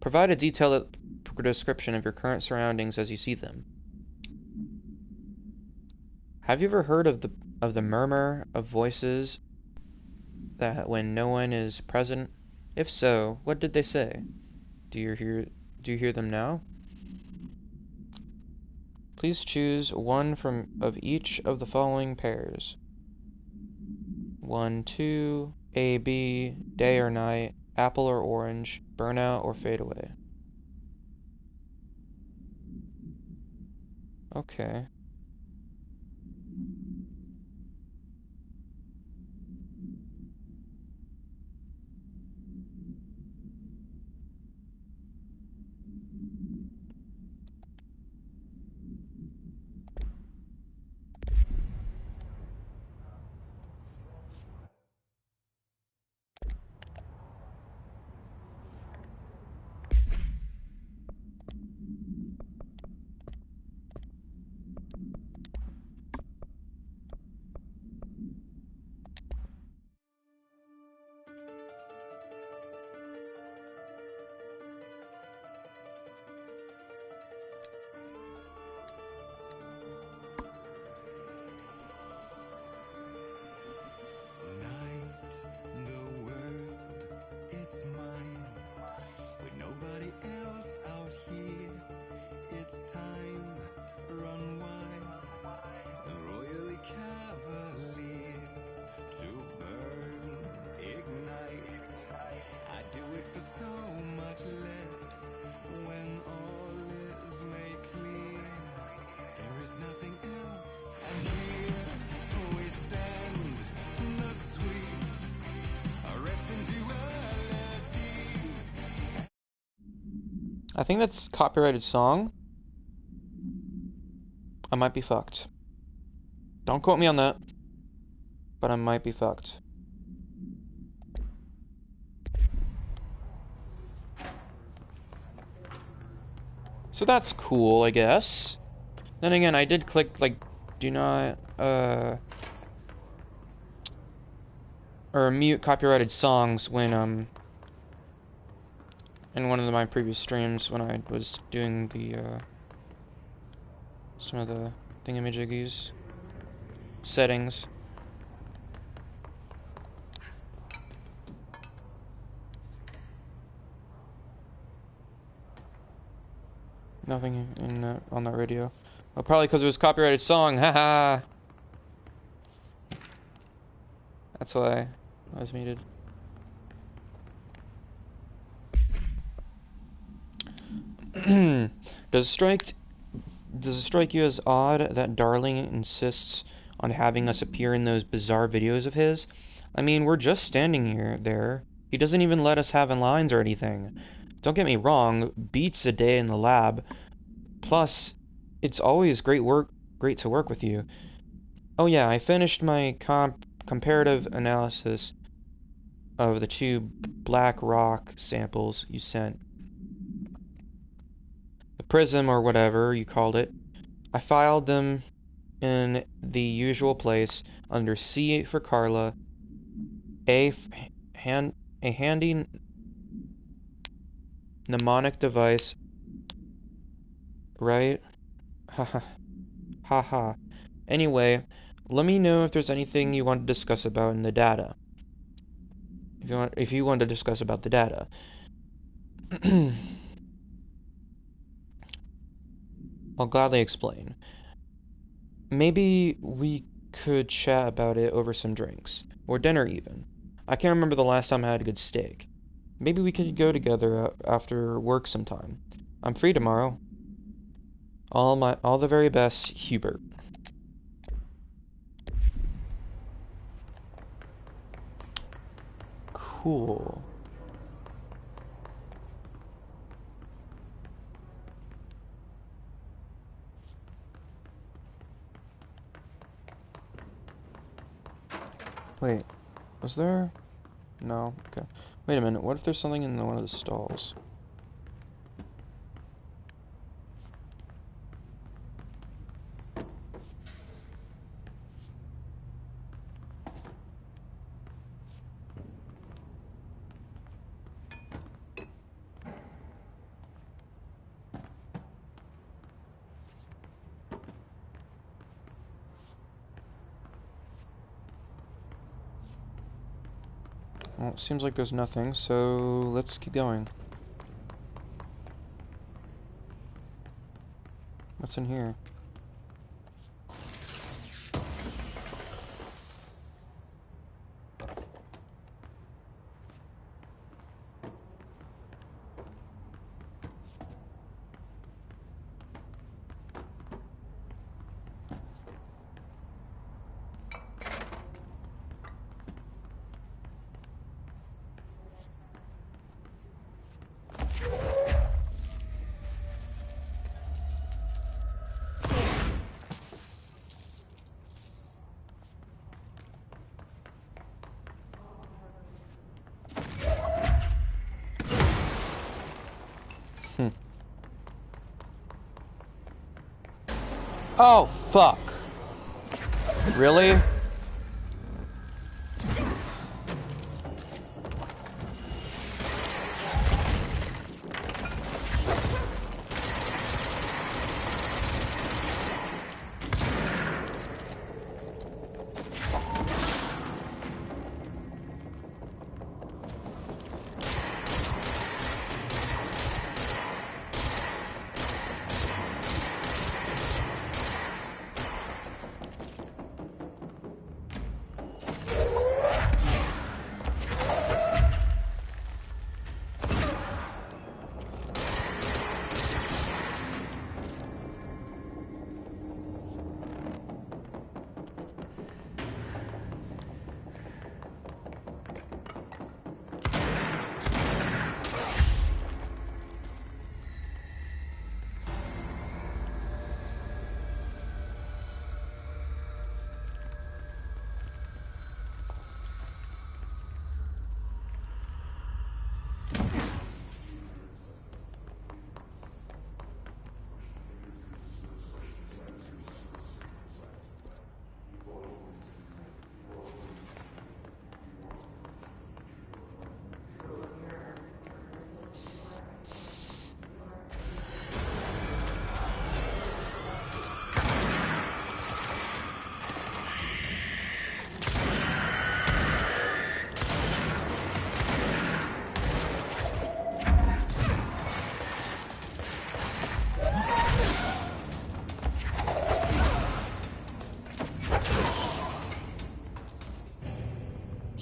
Provide a detailed description of your current surroundings as you see them. Have you ever heard of the murmur of voices that when no one is present? If so, what did they say? Do you hear them now? Please choose one of each of the following pairs. 1, 2, A, B, day or night, apple or orange, burnout or fade away. Okay. nobody else out here. It's time, run wild and royally cavalier. To burn, ignite. I do it for so much less. When all is made clear, there is nothing else. And here we stand, the sweet, arresting duality. I think that's copyrighted song. I might be fucked. Don't quote me on that. But I might be fucked. So that's cool, I guess. Then again, I did click, like, do not, or mute copyrighted songs when, in one of my previous streams when I was doing the, some of the thingamajiggies settings. Nothing in that, on that radio. Well, probably because it was copyrighted song. Haha. That's why I was muted. Does it strike you as odd that Darling insists on having us appear in those bizarre videos of his? I mean, we're just standing there. He doesn't even let us have lines or anything. Don't get me wrong, beats a day in the lab. Plus, it's always great to work with you. Oh yeah, I finished my comparative analysis of the 2 black rock samples you sent. The prism, or whatever you called it. I filed them in the usual place under C for Carla, a handy mnemonic device, right? Haha. Haha. Anyway, let me know if there's anything you want to discuss about in the data. If you want to discuss about the data. I'll gladly explain. Maybe we could chat about it over some drinks, or dinner even. I can't remember the last time I had a good steak. Maybe we could go together after work sometime. I'm free tomorrow. All the very best, Hubert. Cool. Wait, was there? No, okay. Wait a minute, what if there's something in one of the stalls? Well, it seems like there's nothing, so let's keep going. What's in here? Oh, fuck. Really?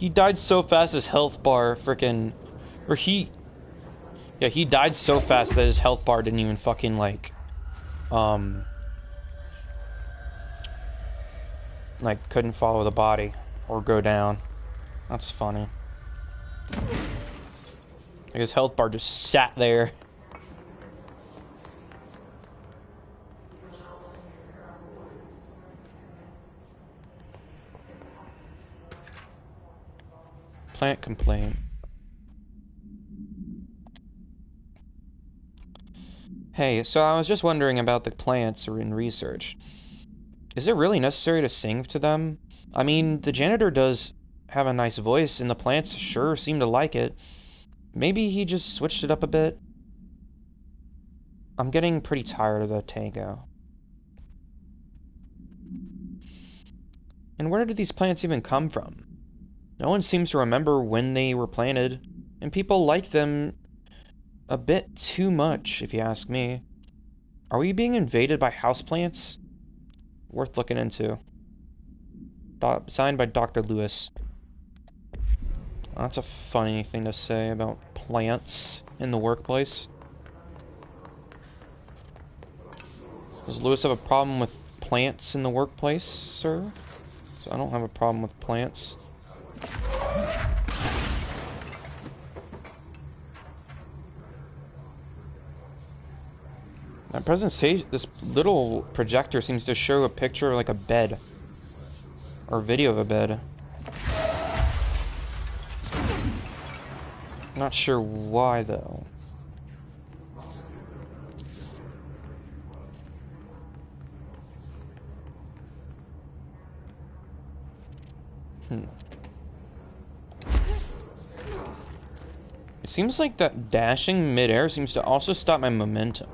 He died so fast his health bar freaking... Or he... Yeah, he died so fast that his health bar didn't even fucking, like... Like, couldn't follow the body. Or go down. That's funny. Like, his health bar just sat there. Plant complaint. Hey, so I was just wondering about the plants in research. Is it really necessary to sing to them? I mean, the janitor does have a nice voice, and the plants sure seem to like it. Maybe he just switched it up a bit? I'm getting pretty tired of the tango. And where did these plants even come from? No one seems to remember when they were planted, and people like them a bit too much, if you ask me. Are we being invaded by houseplants? Worth looking into. Signed by Dr. Lewis. That's a funny thing to say about plants in the workplace. Does Lewis have a problem with plants in the workplace, sir? So I don't have a problem with plants. That presentation, this little projector seems to show a picture of like a bed. Or video of a bed. Not sure why though. It seems like that dashing midair seems to also stop my momentum.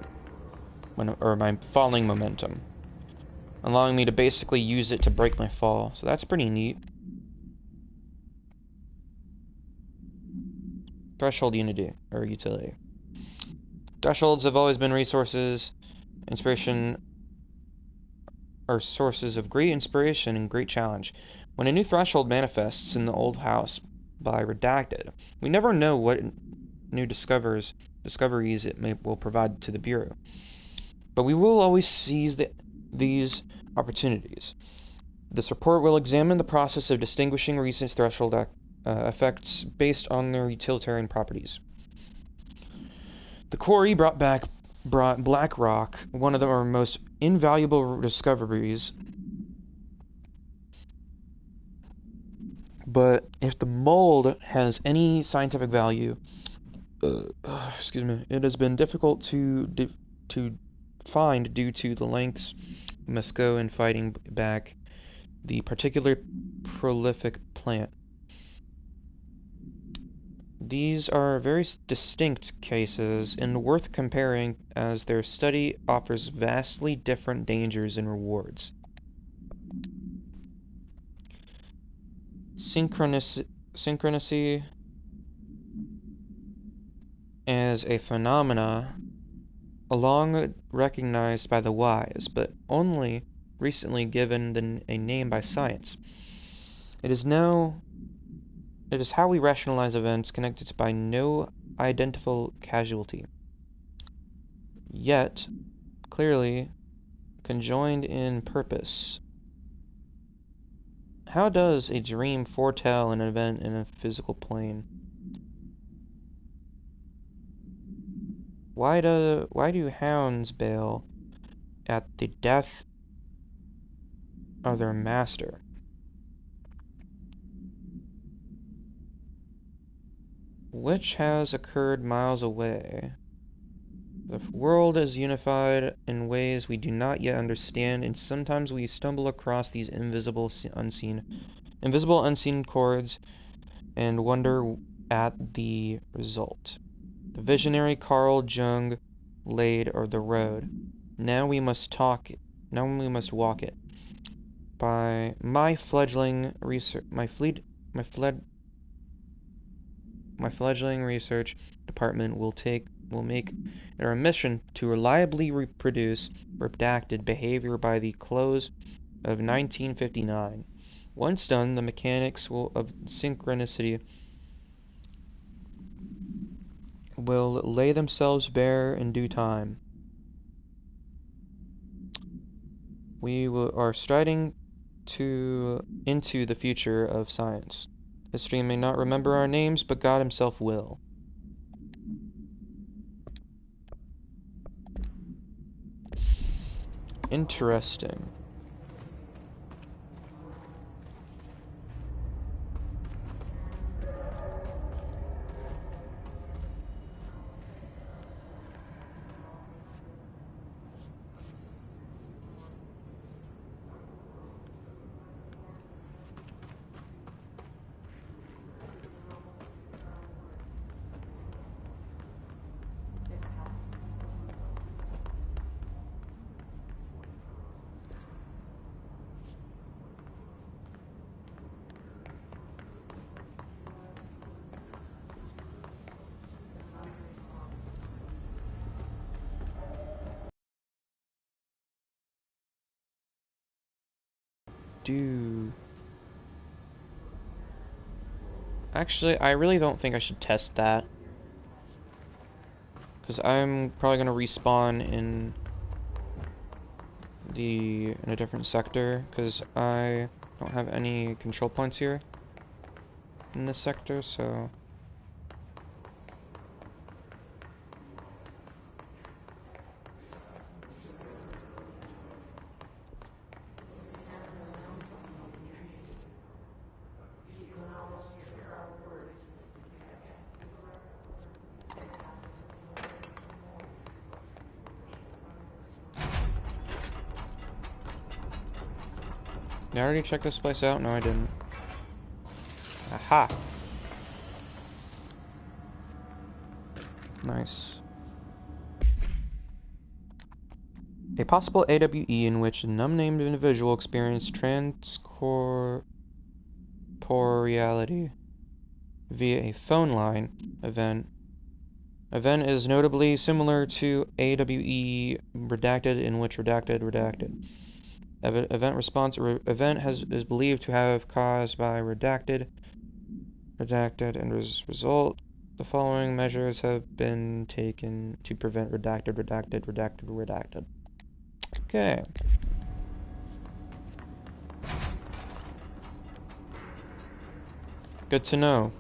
Or my falling momentum. Allowing me to basically use it to break my fall. So that's pretty neat. Threshold unity, or utility. Thresholds have always been sources of great inspiration and great challenge. When a new threshold manifests in the old house by redacted, we never know what new discoveries will provide to the Bureau. But we will always seize these opportunities. This report will examine the process of distinguishing recent threshold effects based on their utilitarian properties. The quarry brought black rock, one of our most invaluable discoveries. But if the mold has any scientific value, it has been difficult to find due to the lengths we must go in fighting back the particular prolific plant. These are very distinct cases and worth comparing as their study offers vastly different dangers and rewards. Synchronicity as a phenomena long recognized by the wise, but only recently given a name by science. It is how we rationalize events connected by no identifiable causality, yet clearly conjoined in purpose. How does a dream foretell an event in a physical plane? Why do hounds bail at the death of their master? Which has occurred miles away. The world is unified in ways we do not yet understand, and sometimes we stumble across these invisible unseen chords and wonder at the result. The visionary Carl Jung laid the road. Now we must walk it. By my fledgling research department will make it our mission to reliably reproduce redacted behavior by the close of 1959. Once done, the mechanics of synchronicity will lay themselves bare in due time. Are striding into the future of science. History may not remember our names, but God himself will. Interesting. Actually, I really don't think I should test that. Because I'm probably going to respawn in a different sector. Because I don't have any control points here in this sector, so... Did I already check this place out? No, I didn't. Aha! Nice. A possible AWE in which an unnamed individual experienced transcorporeality via a phone line event. Event is notably similar to AWE redacted, in which redacted. Event response event is believed to have caused by redacted, and as a result, the following measures have been taken to prevent redacted. Okay. Good to know.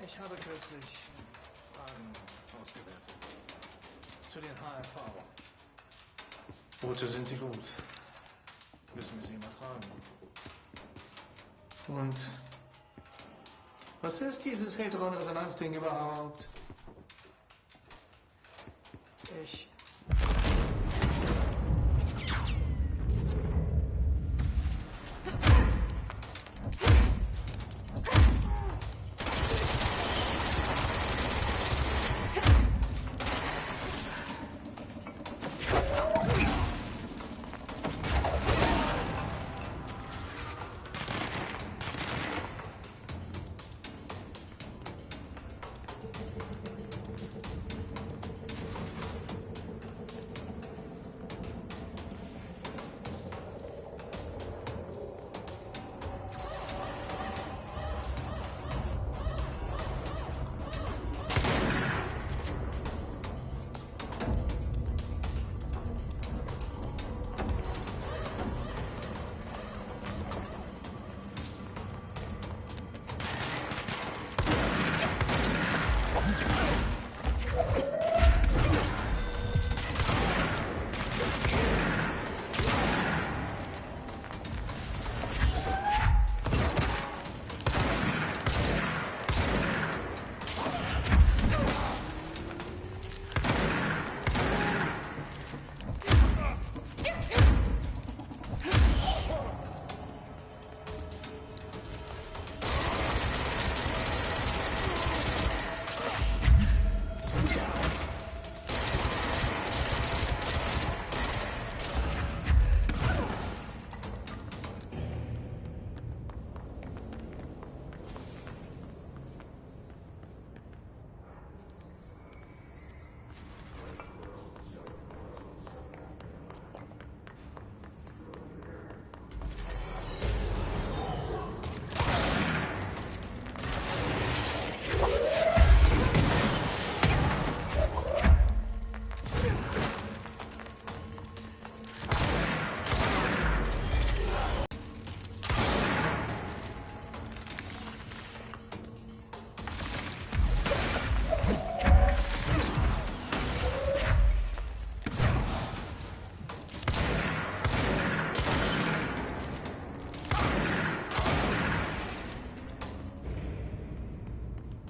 Ich habe kürzlich Fragen ausgewertet. Zu den HRV. Wozu sind sie gut? Müssen wir sie übertragen? Und was ist dieses Heteroresonanzding überhaupt? Ich...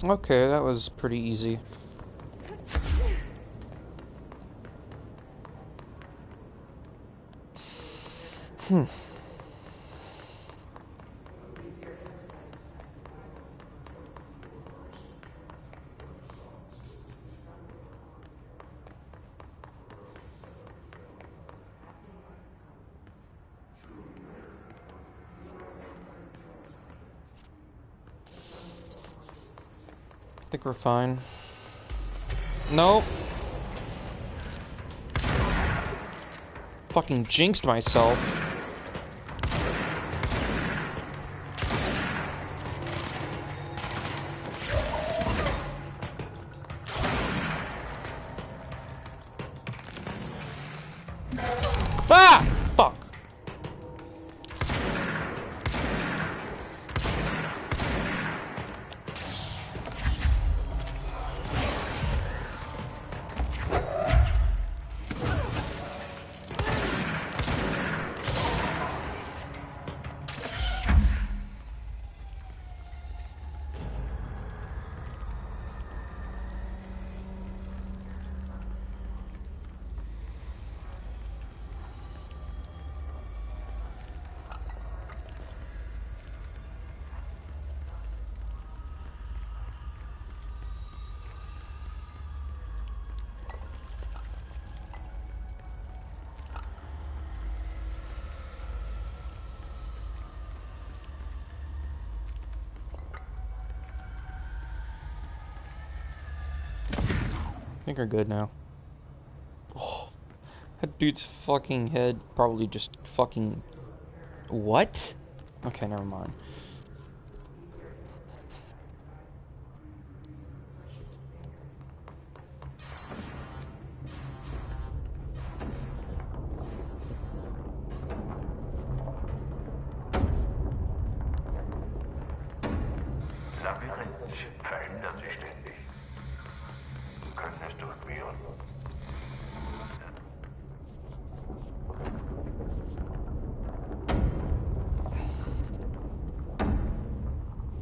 Okay, that was pretty easy. Hmm. I think we're fine. Nope. Fucking jinxed myself. Ah! Fuck. I think we're good now. Oh, that dude's fucking head probably just fucking... What? Okay, never mind. Labyrinth verändert sich ständig. Wir können es durchqueren.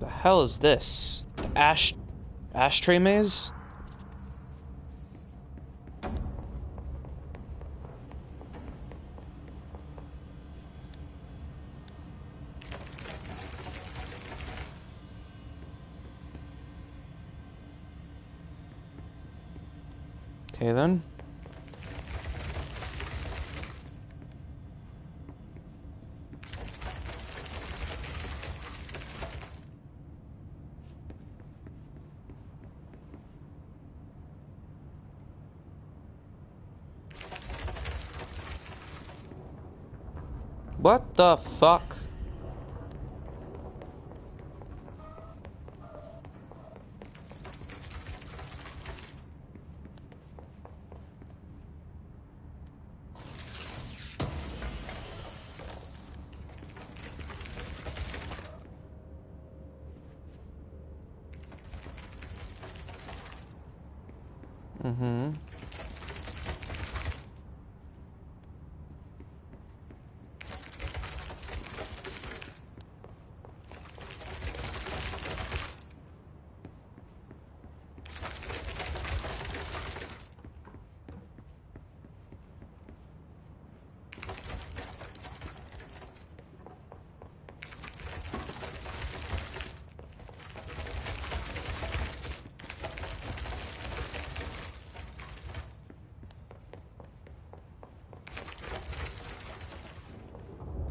The hell is this? The ashtray maze? Okay then. What the fuck? Mm-hmm.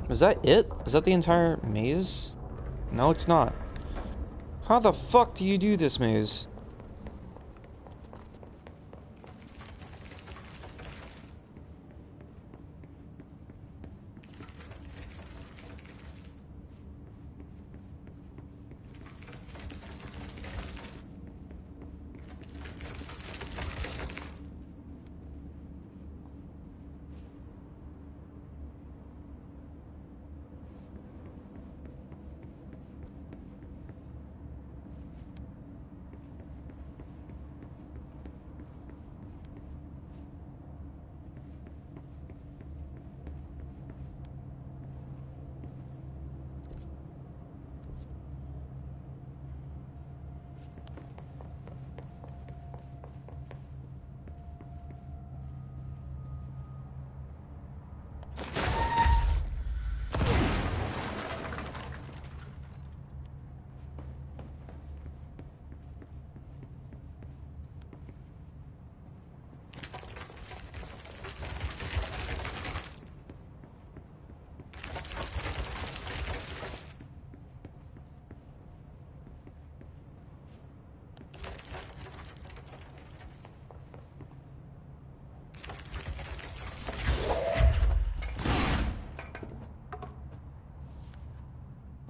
Is that it? Is that the entire maze? No, it's not. How the fuck do you do this maze?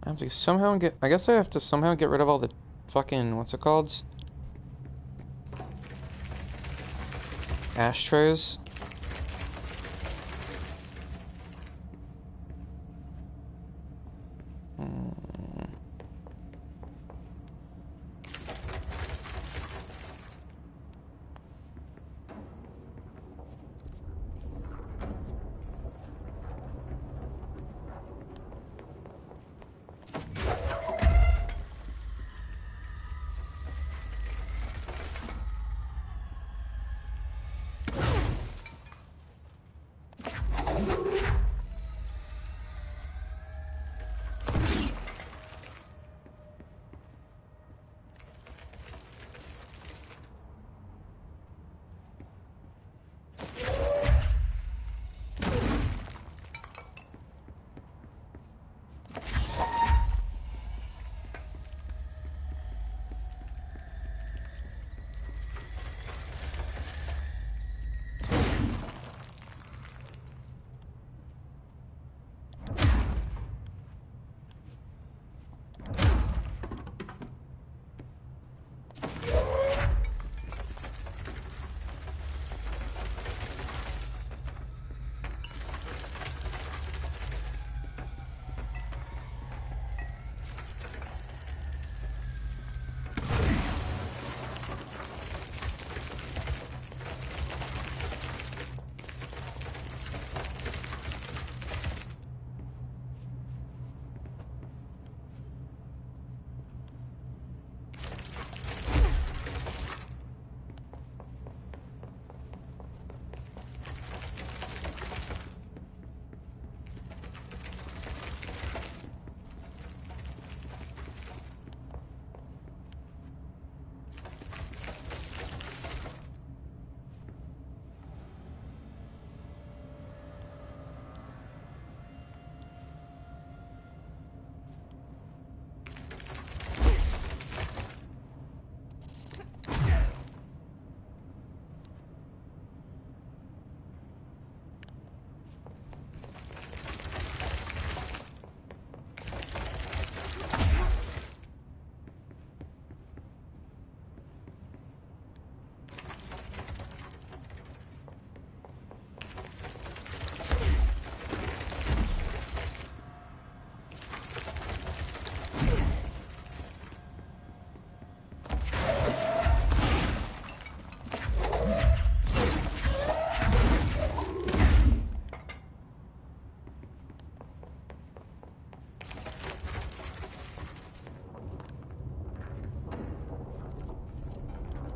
I have to somehow get. I guess I have to somehow get rid of all the fucking. What's it called? Ashtrays.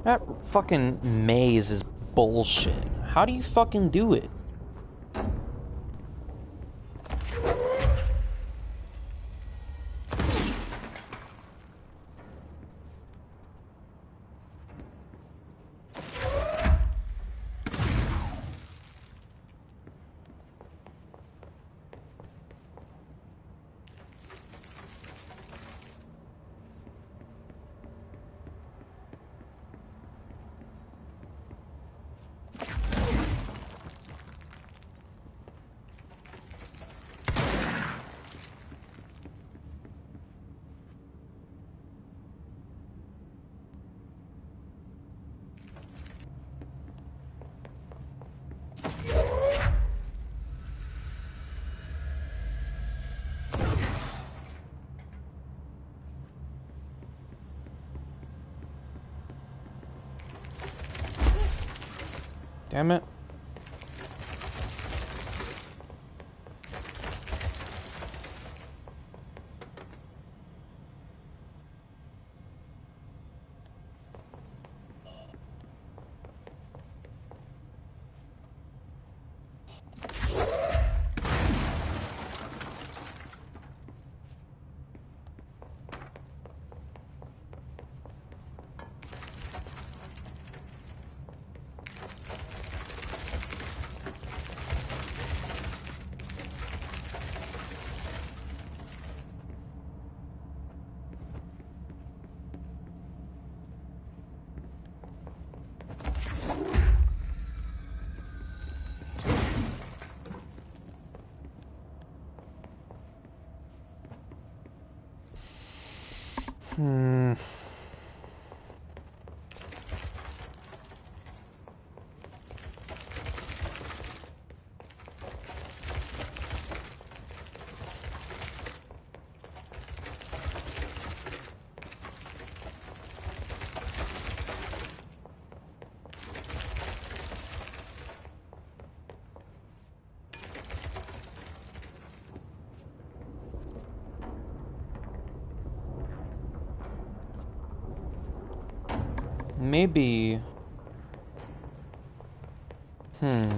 That fucking maze is bullshit. How do you fucking do it? Damn it. Hmm. Maybe. Hmm.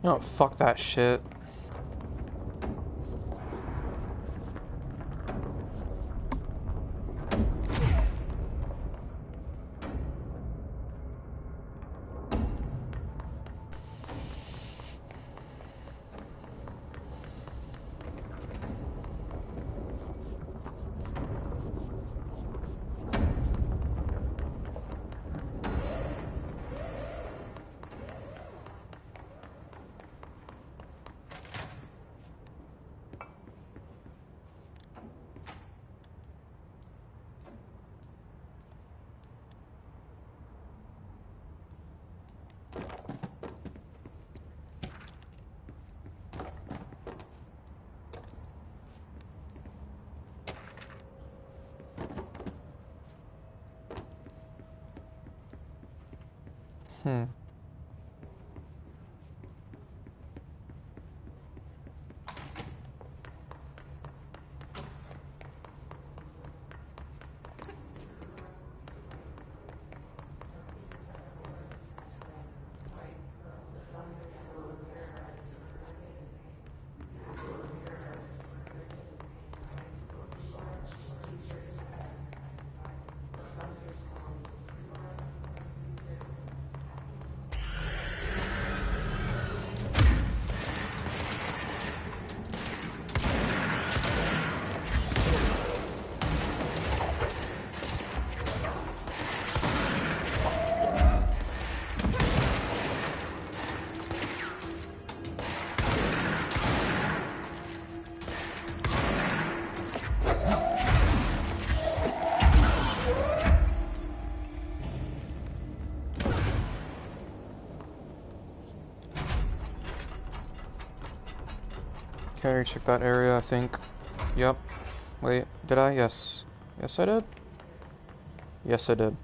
No, fuck that shit. Hmm. Okay, check that area, I think. Yep. Wait, did I? Yes. Yes, I did? Yes, I did.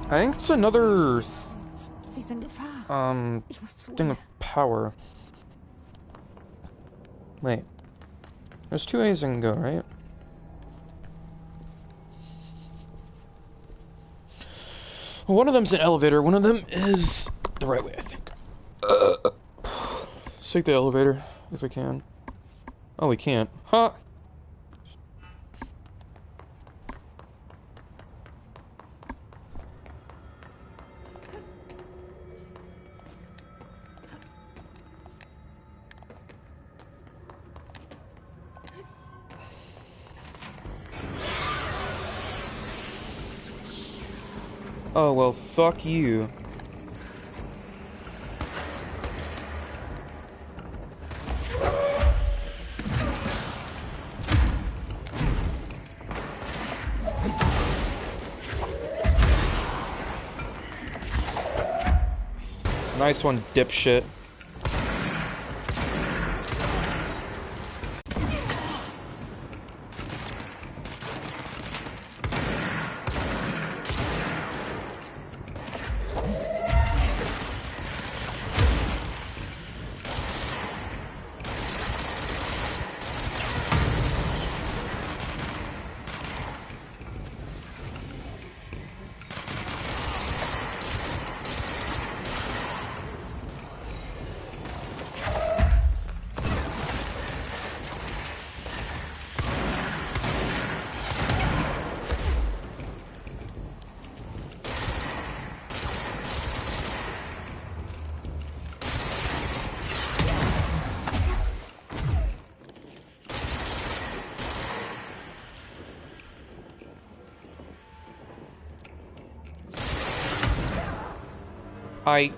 I think it's another Sie ist in Gefahr. Ich muss zu thing ihr. of power. Wait. There's two ways I can go, right? Well, one of them's an elevator, one of them is the right way, I think. Let's take the elevator, if we can. Oh, we can't. Huh! Oh, well, fuck you. Nice one, dipshit. I...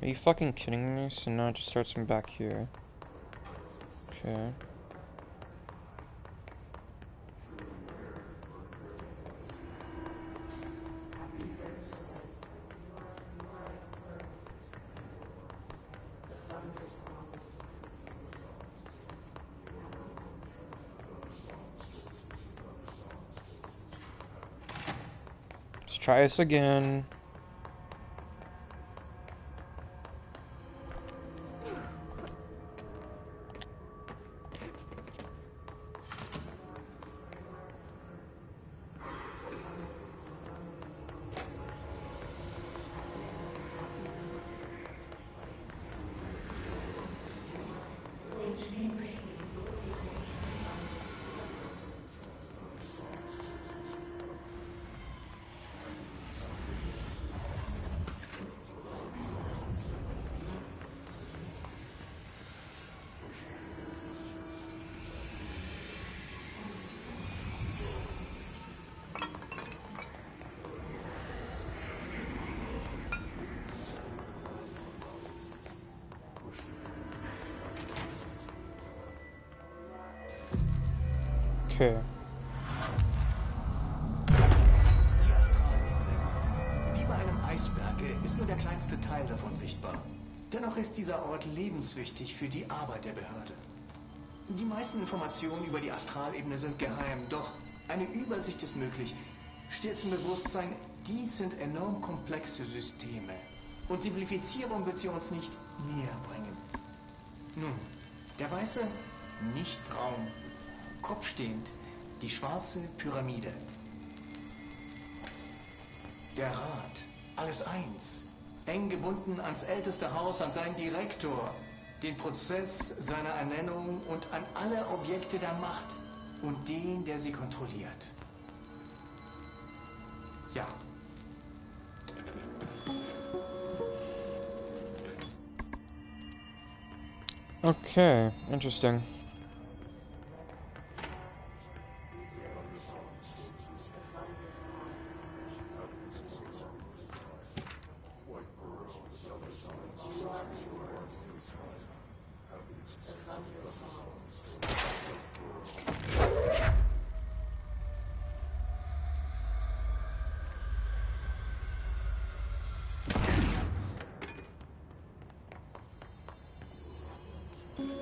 Are you fucking kidding me? So now it just starts me back here. Okay. Let's try this again. Okay. Die Astralebene. Wie bei einem Eisberg ist nur der kleinste Teil davon sichtbar. Dennoch ist dieser Ort lebenswichtig für die Arbeit der Behörde. Die meisten Informationen über die Astralebene sind geheim, doch eine Übersicht ist möglich. Stets im Bewusstsein, dies sind enorm komplexe Systeme. Und Simplifizierung wird sie uns nicht näher bringen. Nun, der weiße Nichtraum. Kopfstehend, die schwarze Pyramide. Der Rat, alles eins. Eng gebunden ans älteste Haus, an seinen Direktor. Den Prozess seiner Ernennung und an alle Objekte der Macht. Und den, der sie kontrolliert. Ja. Okay, interesting.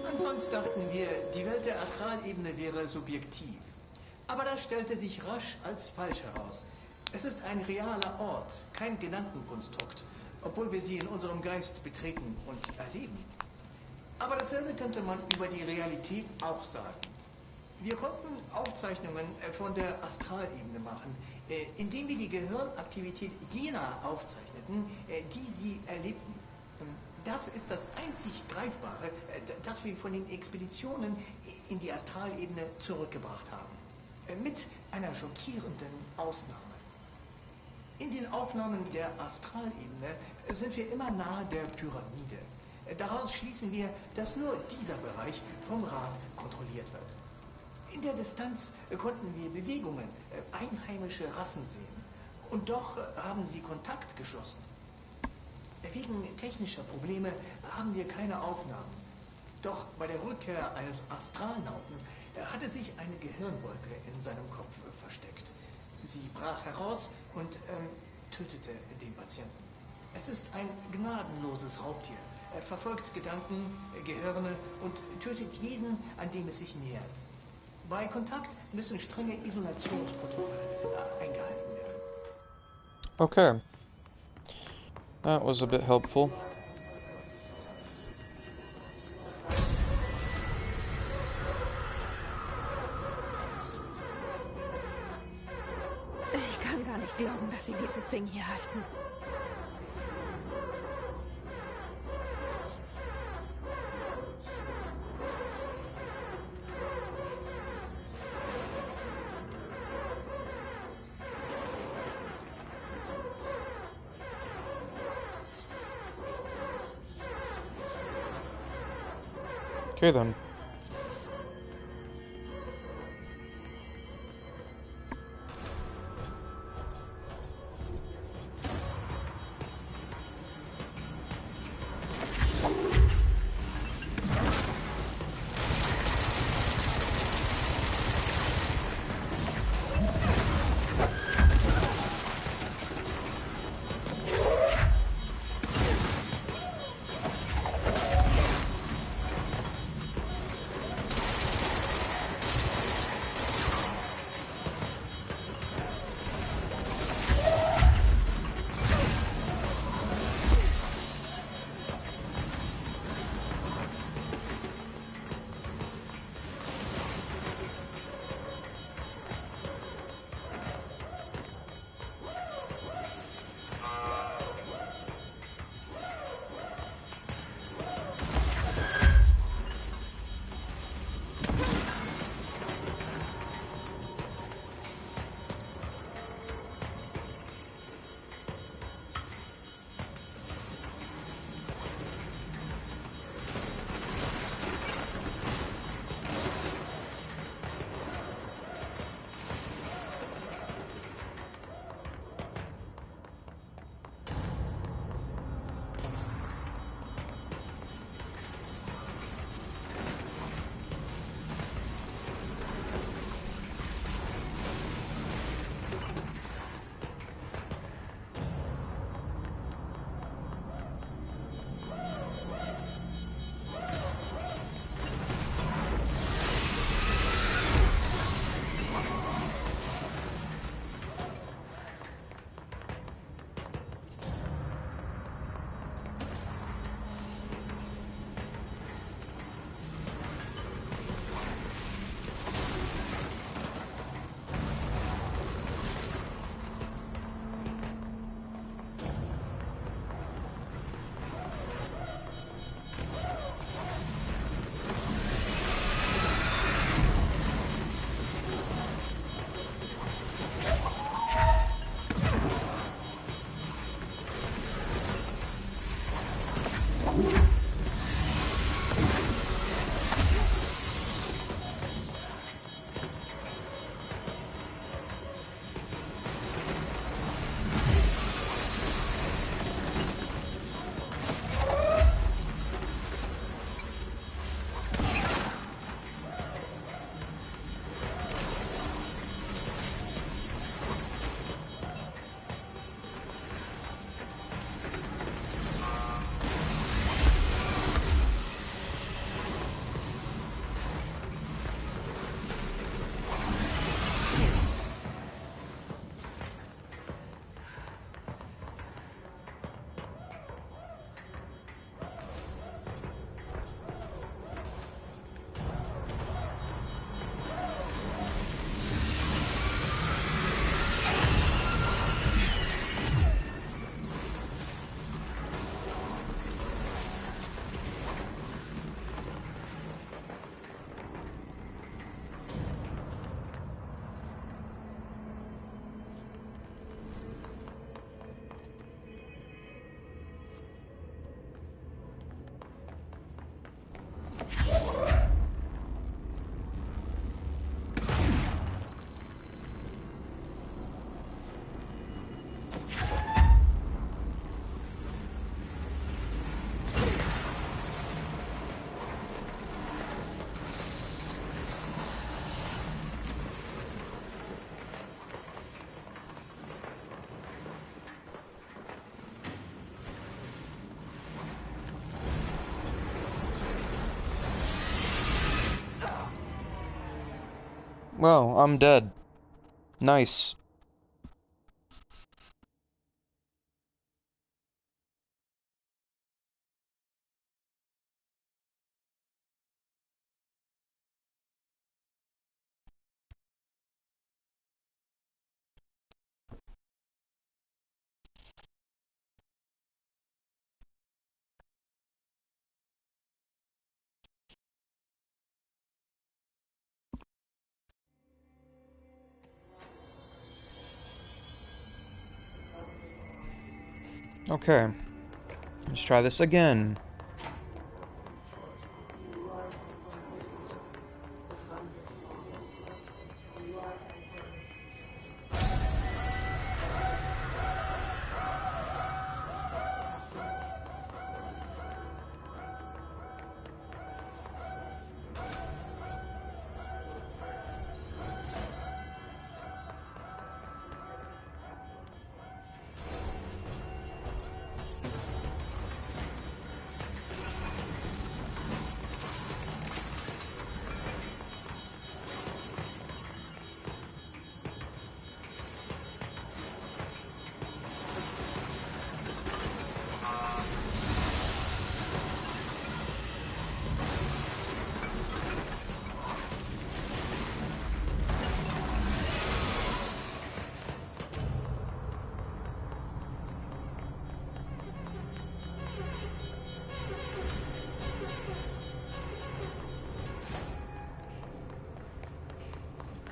Anfangs dachten wir, die Welt der Astralebene wäre subjektiv. Aber das stellte sich rasch als falsch heraus. Es ist ein realer Ort, kein Gedankenkonstrukt, obwohl wir sie in unserem Geist betreten und erleben. Aber dasselbe könnte man über die Realität auch sagen. Wir konnten Aufzeichnungen von der Astralebene machen, indem wir die Gehirnaktivität jener aufzeichneten, die sie erlebten. Das ist das einzig Greifbare, das wir von den Expeditionen in die Astralebene zurückgebracht haben. Mit einer schockierenden Ausnahme. In den Aufnahmen der Astralebene sind wir immer nahe der Pyramide. Daraus schließen wir, dass nur dieser Bereich vom Rat kontrolliert wird. In der Distanz konnten wir Bewegungen, einheimische Rassen sehen. Und doch haben sie Kontakt geschlossen. Wegen technischer Probleme haben wir keine Aufnahmen. Doch bei der Rückkehr eines Astralnauten hatte sich eine Gehirnwolke in seinem Kopf versteckt. Sie brach heraus und tötete den Patienten. Es ist ein gnadenloses Raubtier. Er verfolgt Gedanken, Gehirne und tötet jeden, an dem es sich nähert. Bei Kontakt müssen strenge Isolationsprotokolle eingehalten werden. Okay. That was a bit helpful. Ich kann gar nicht glauben, dass sie dieses Ding hier halten. Okay then. Well, I'm dead. Nice. Okay. Let's try this again.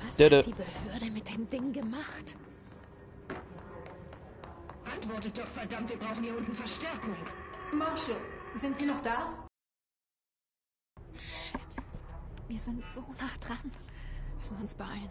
Was Did hat it. die Behörde mit dem Ding gemacht? Antwortet doch, verdammt, wir brauchen hier unten Verstärkung. Marshall, sind Sie noch da? Shit. Wir sind so nah dran. Müssen uns beeilen.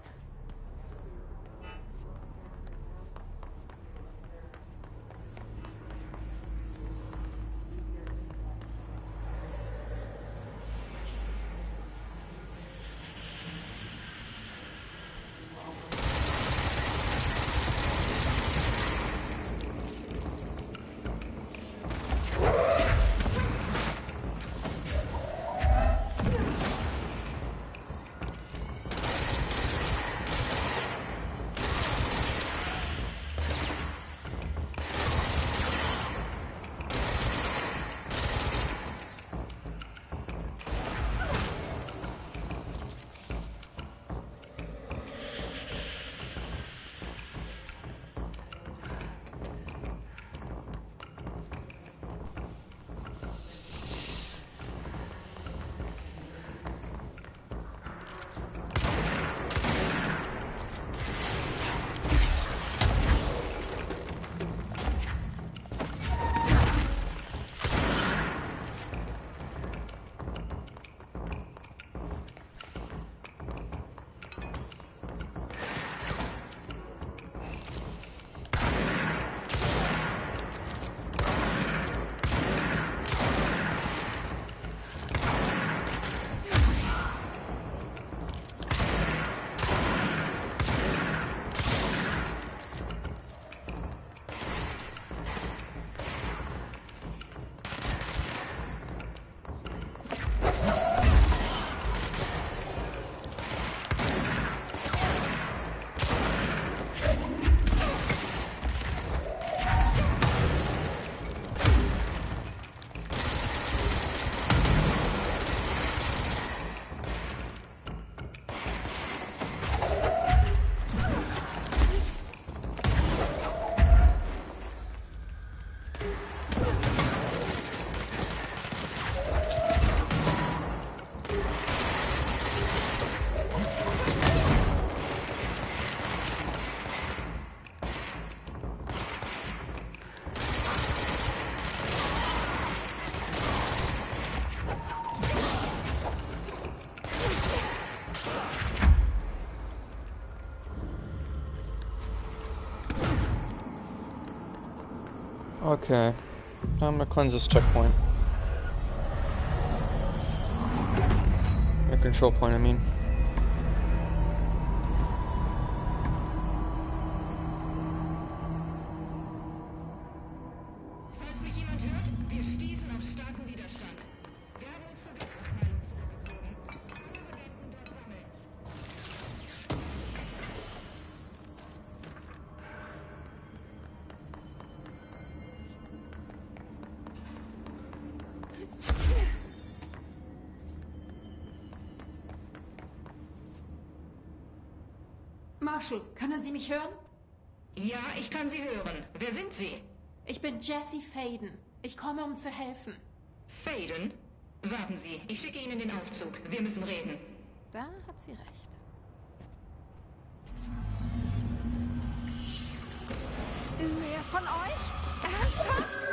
Okay. I'm gonna cleanse this checkpoint. The control point, I mean. Falls mich jemand hört, wir stießen auf starken Widerstand. Wir haben uns für Wettabteilung zurückgezogen. Alle Bedenken dort sammeln. Marshall, können Sie mich hören? Ja, ich kann Sie hören. Wer sind Sie? Ich bin Jessie Faden. Ich komme, um zu helfen. Faden? Warten Sie, ich schicke Ihnen den Aufzug. Wir müssen reden. Da hat sie recht. Mehr von euch? Ernsthaft?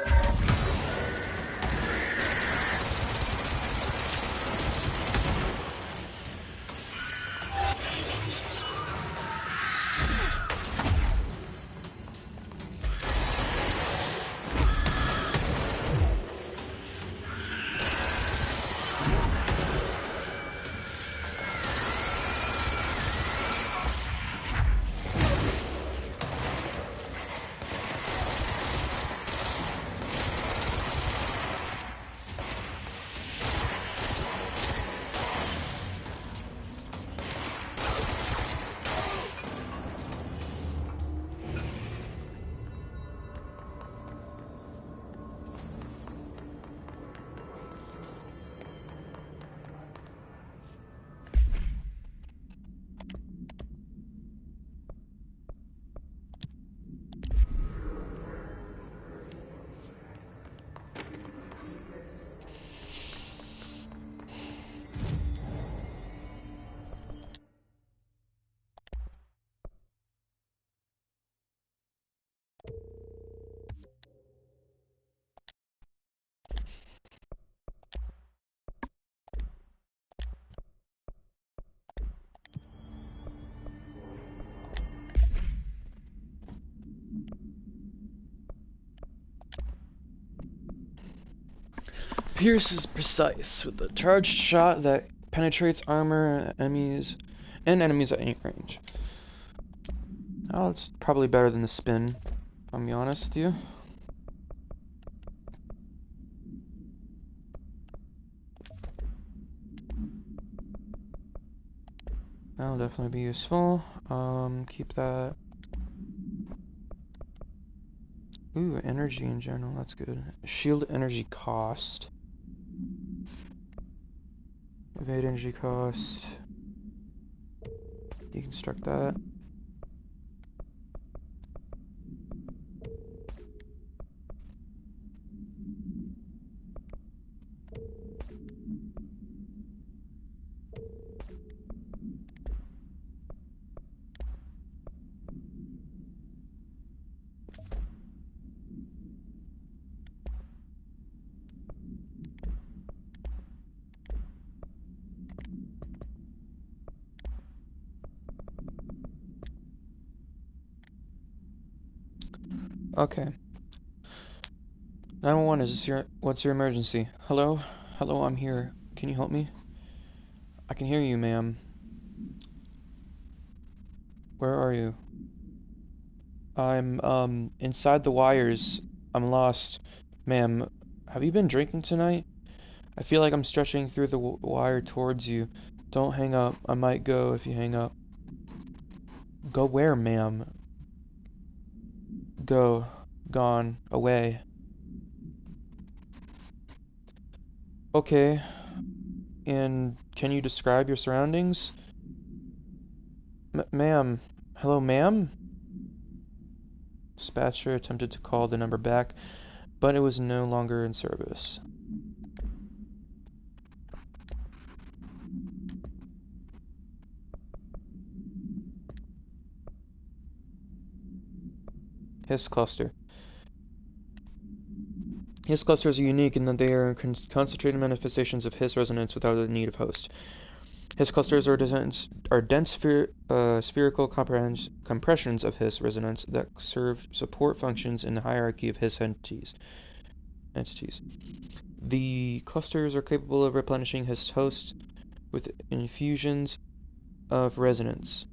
Pierce is precise with a charged shot that penetrates armor and enemies at any range. Oh, it's probably better than the spin, if I'm being honest with you. That'll definitely be useful. Keep that. Ooh, energy in general, that's good. Shield energy cost. Evade energy cost. Deconstruct that. Okay. 911, what's your emergency? Hello? Hello, I'm here. Can you help me? I can hear you, ma'am. Where are you? I'm, inside the wires. I'm lost. Ma'am, have you been drinking tonight? I feel like I'm stretching through the wire towards you. Don't hang up. I might go if you hang up. Go where, ma'am? Go. Gone. Away. Okay. And can you describe your surroundings? Ma'am. Hello, ma'am? Dispatcher attempted to call the number back, but it was no longer in service. Hiss cluster. Hiss clusters are unique in that they are concentrated manifestations of Hiss resonance without the need of host. Hiss clusters are dense spherical compressions of Hiss resonance that serve support functions in the hierarchy of Hiss entities. The clusters are capable of replenishing Hiss hosts with infusions of resonance.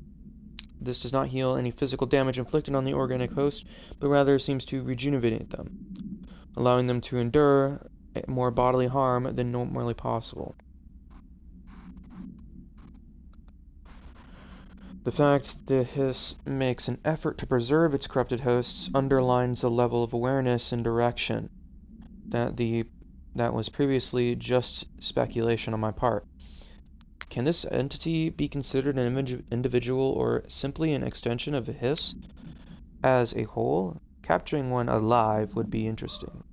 This does not heal any physical damage inflicted on the organic host, but rather seems to rejuvenate them, allowing them to endure more bodily harm than normally possible. The fact that the Hiss makes an effort to preserve its corrupted hosts underlines the level of awareness and direction that was previously just speculation on my part. Can this entity be considered an individual or simply an extension of a hiss as a whole? Capturing one alive would be interesting.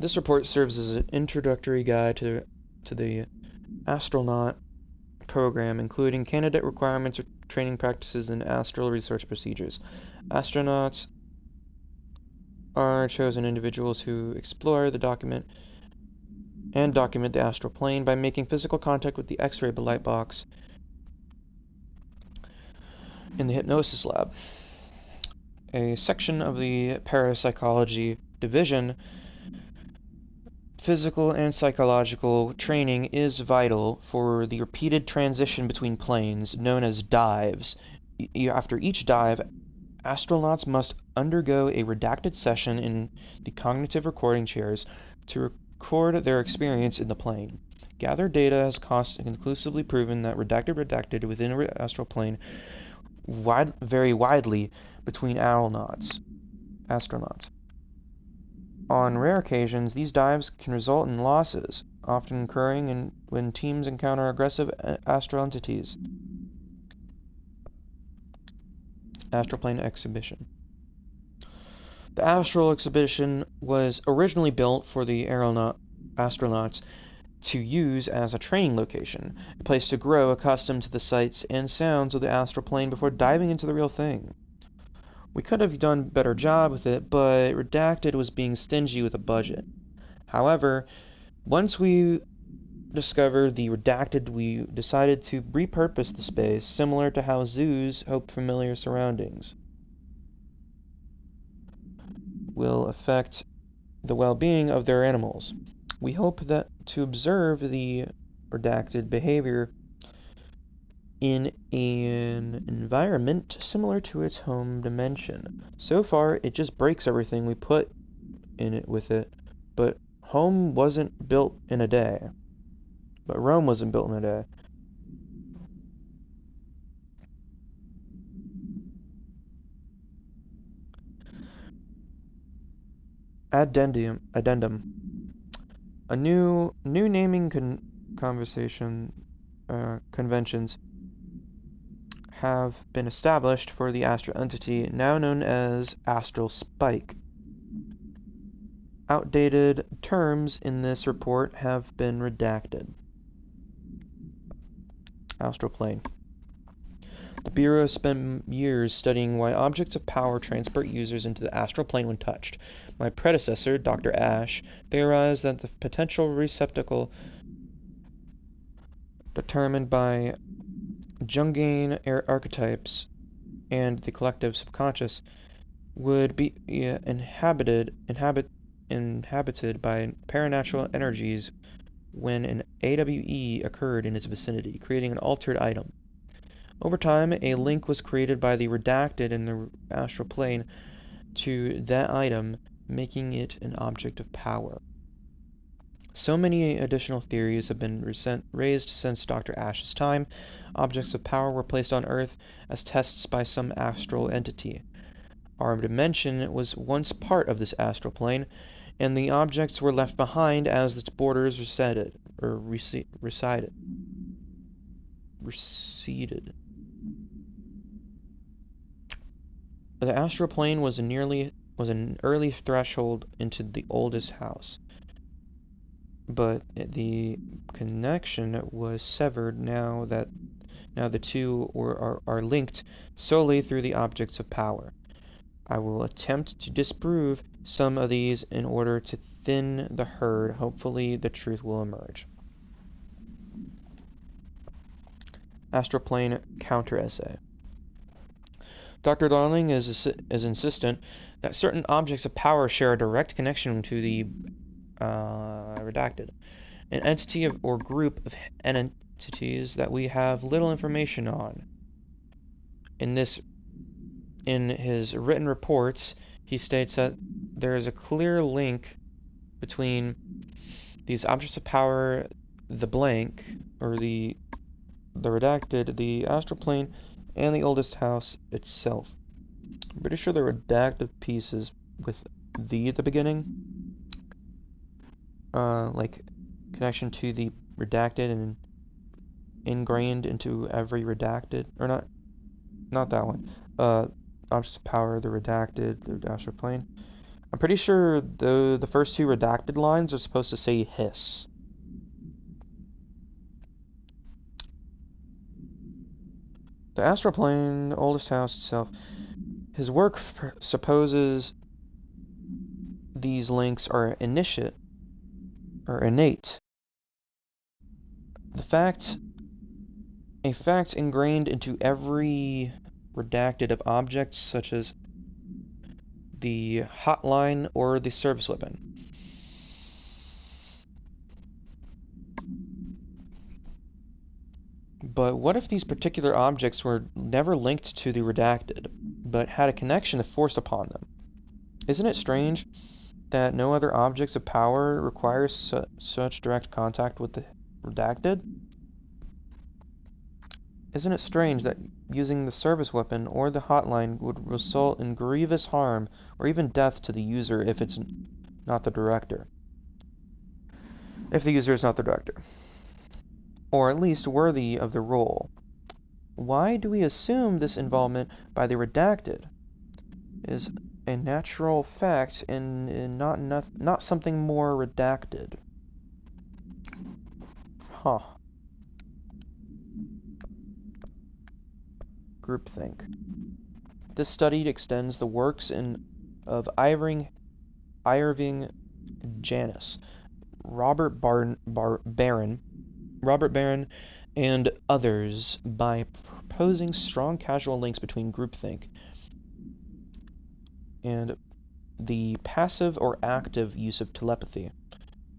This report serves as an introductory guide to the astronaut program, including candidate requirements, training practices, and astral research procedures. Astronauts are chosen individuals who explore the document the astral plane by making physical contact with the X-ray light box in the hypnosis lab. A section of the parapsychology division. Physical and psychological training is vital for the repeated transition between planes, known as dives. After each dive, astronauts must undergo a redacted session in the cognitive recording chairs to record their experience in the plane. Gathered data has conclusively proven that redacted within an astral plane vary widely between astronauts. On rare occasions, these dives can result in losses, often occurring when teams encounter aggressive astral entities. Astral plane exhibition. The astral exhibition was originally built for the astronauts to use as a training location, a place to grow accustomed to the sights and sounds of the astral plane before diving into the real thing. We could have done a better job with it, but Redacted was being stingy with a budget. However, once we discovered the Redacted, we decided to repurpose the space, similar to how zoos hope familiar surroundings will affect the well-being of their animals. We hope that to observe the Redacted behavior in an environment similar to its home dimension. So far, it just breaks everything we put in it with it, but Rome wasn't built in a day. Addendum. A new naming conventions have been established for the astral entity, now known as astral spike. Outdated terms in this report have been redacted. Astral plane. The Bureau spent years studying why objects of power transport users into the astral plane when touched. My predecessor, Dr. Ash, theorized that the potential receptacle determined by Jungian archetypes and the collective subconscious would be inhabited by paranatural energies when an AWE occurred in its vicinity, creating an altered item. Over time, a link was created by the Redacted in the astral plane to that item, making it an object of power. So many additional theories have been raised since Dr. Ash's time. Objects of power were placed on Earth as tests by some astral entity. Our dimension was once part of this astral plane, and the objects were left behind as its borders receded. The astral plane was an early threshold into the oldest house, but the connection was severed. Now the two are linked solely through the objects of power. I will attempt to disprove some of these in order to thin the herd. Hopefully the truth will emerge. Astral plane counter essay. Dr. Darling is insistent that certain objects of power share a direct connection to the Redacted, an entity or group of entities that we have little information on. In his written reports, he states that there is a clear link between these objects of power, the blank, or the the redacted, the astral plane, and the oldest house itself. I'm pretty sure the redacted pieces with the at the beginning, like connection to the redacted and ingrained into every redacted, or not that one. Objects of power, the redacted, the astral plane. I'm pretty sure the first two redacted lines are supposed to say hiss. The astral plane, the oldest house itself. His work supposes these links are innate. A fact ingrained into every redacted of objects, such as the hotline or the service weapon. But what if these particular objects were never linked to the redacted, but had a connection forced upon them? Isn't it strange that no other objects of power require such direct contact with the redacted? Isn't it strange that using the service weapon or the hotline would result in grievous harm or even death to the user if it's not the director? If the user is not the director. Or at least worthy of the role. Why do we assume this involvement by the redacted is a natural fact and not something more redacted? Huh. Groupthink. This study extends the works of Irving Janis, Robert Barron, and others by proposing strong causal links between groupthink and the passive or active use of telepathy.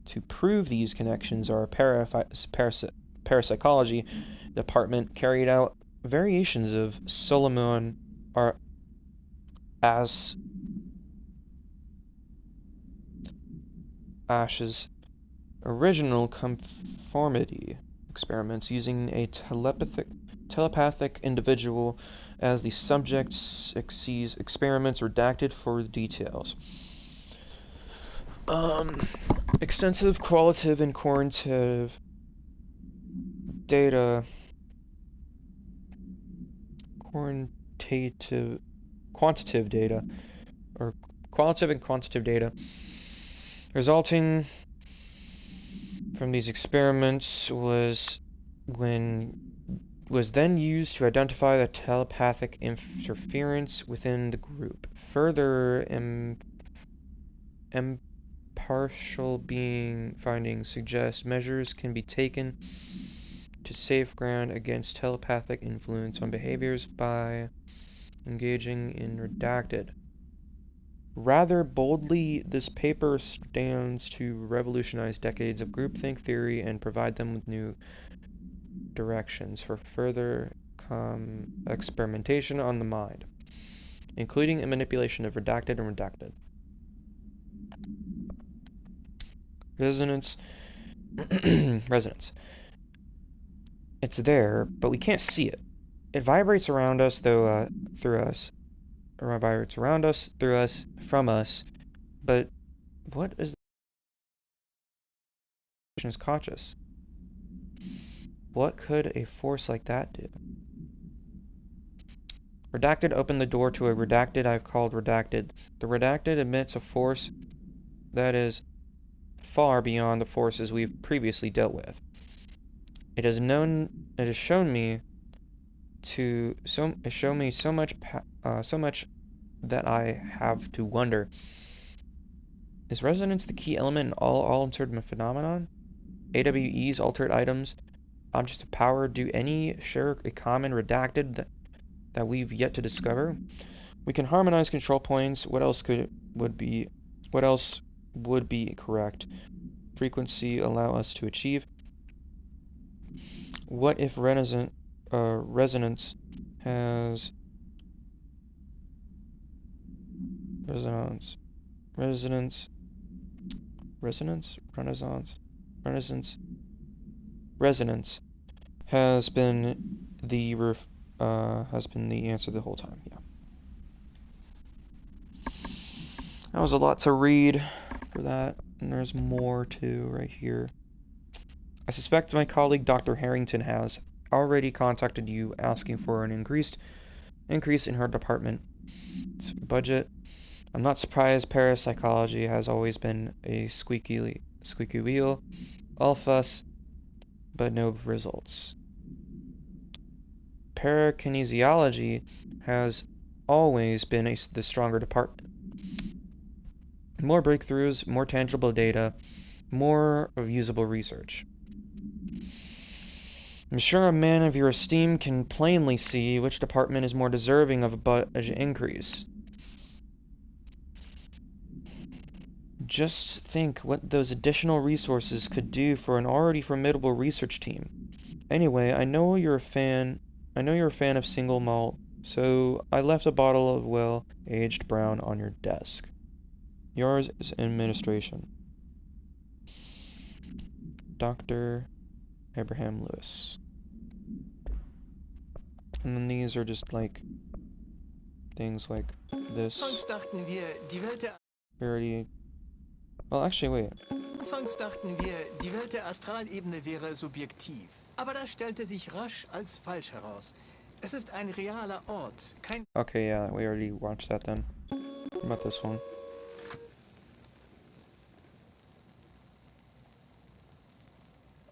To prove these connections, our parapsychology department carried out variations of Solomon Asch's original conformity experiments using a telepathic individual as the subject. Sees experiments redacted for the details. Extensive qualitative and quantitative data resulting from these experiments was then used to identify the telepathic interference within the group. Further impartial findings suggest measures can be taken to safeguard against telepathic influence on behaviors by engaging in redacted. Rather boldly, this paper stands to revolutionize decades of groupthink theory and provide them with new directions for further experimentation on the mind, including a manipulation of redacted and redacted. Resonance. It's there, but we can't see it. It vibrates around us, through us, or vibrates around us, through us, from us. But what is conscious? What could a force like that do? Redacted opened the door to a redacted I've called redacted. The redacted emits a force that is far beyond the forces we've previously dealt with. It has shown me so much that I have to wonder: is resonance the key element in all altered phenomenon? AWE's altered items, objects of power, do any share a common redacted that we've yet to discover? We can harmonize control points. What else would be correct frequency allow us to achieve? What if resonance has has been the answer the whole time. Yeah. That was a lot to read for that, and there's more too right here. I suspect my colleague Dr. Harrington has already contacted you asking for an increase in her department's budget. I'm not surprised. Parapsychology has always been a squeaky wheel. All fuss, but no results. Parakinesiology has always been the stronger department. More breakthroughs, more tangible data, more usable research. I'm sure a man of your esteem can plainly see which department is more deserving of a budget increase. Just think what those additional resources could do for an already formidable research team. Anyway, I know you're a fan of single malt, so I left a bottle of well-aged brown on your desk. Yours is administration. Dr. Abraham Lewis. And then these are just like things like this. Anfangs dachten wir, die Welt der Already. Well, actually, wait. Anfangs dachten wir, die Welt der Astralebene wäre subjektiv. Aber das stellte sich rasch als falsch heraus. Es ist ein realer Ort, kein... Okay, yeah, we already watched that then. What about this one?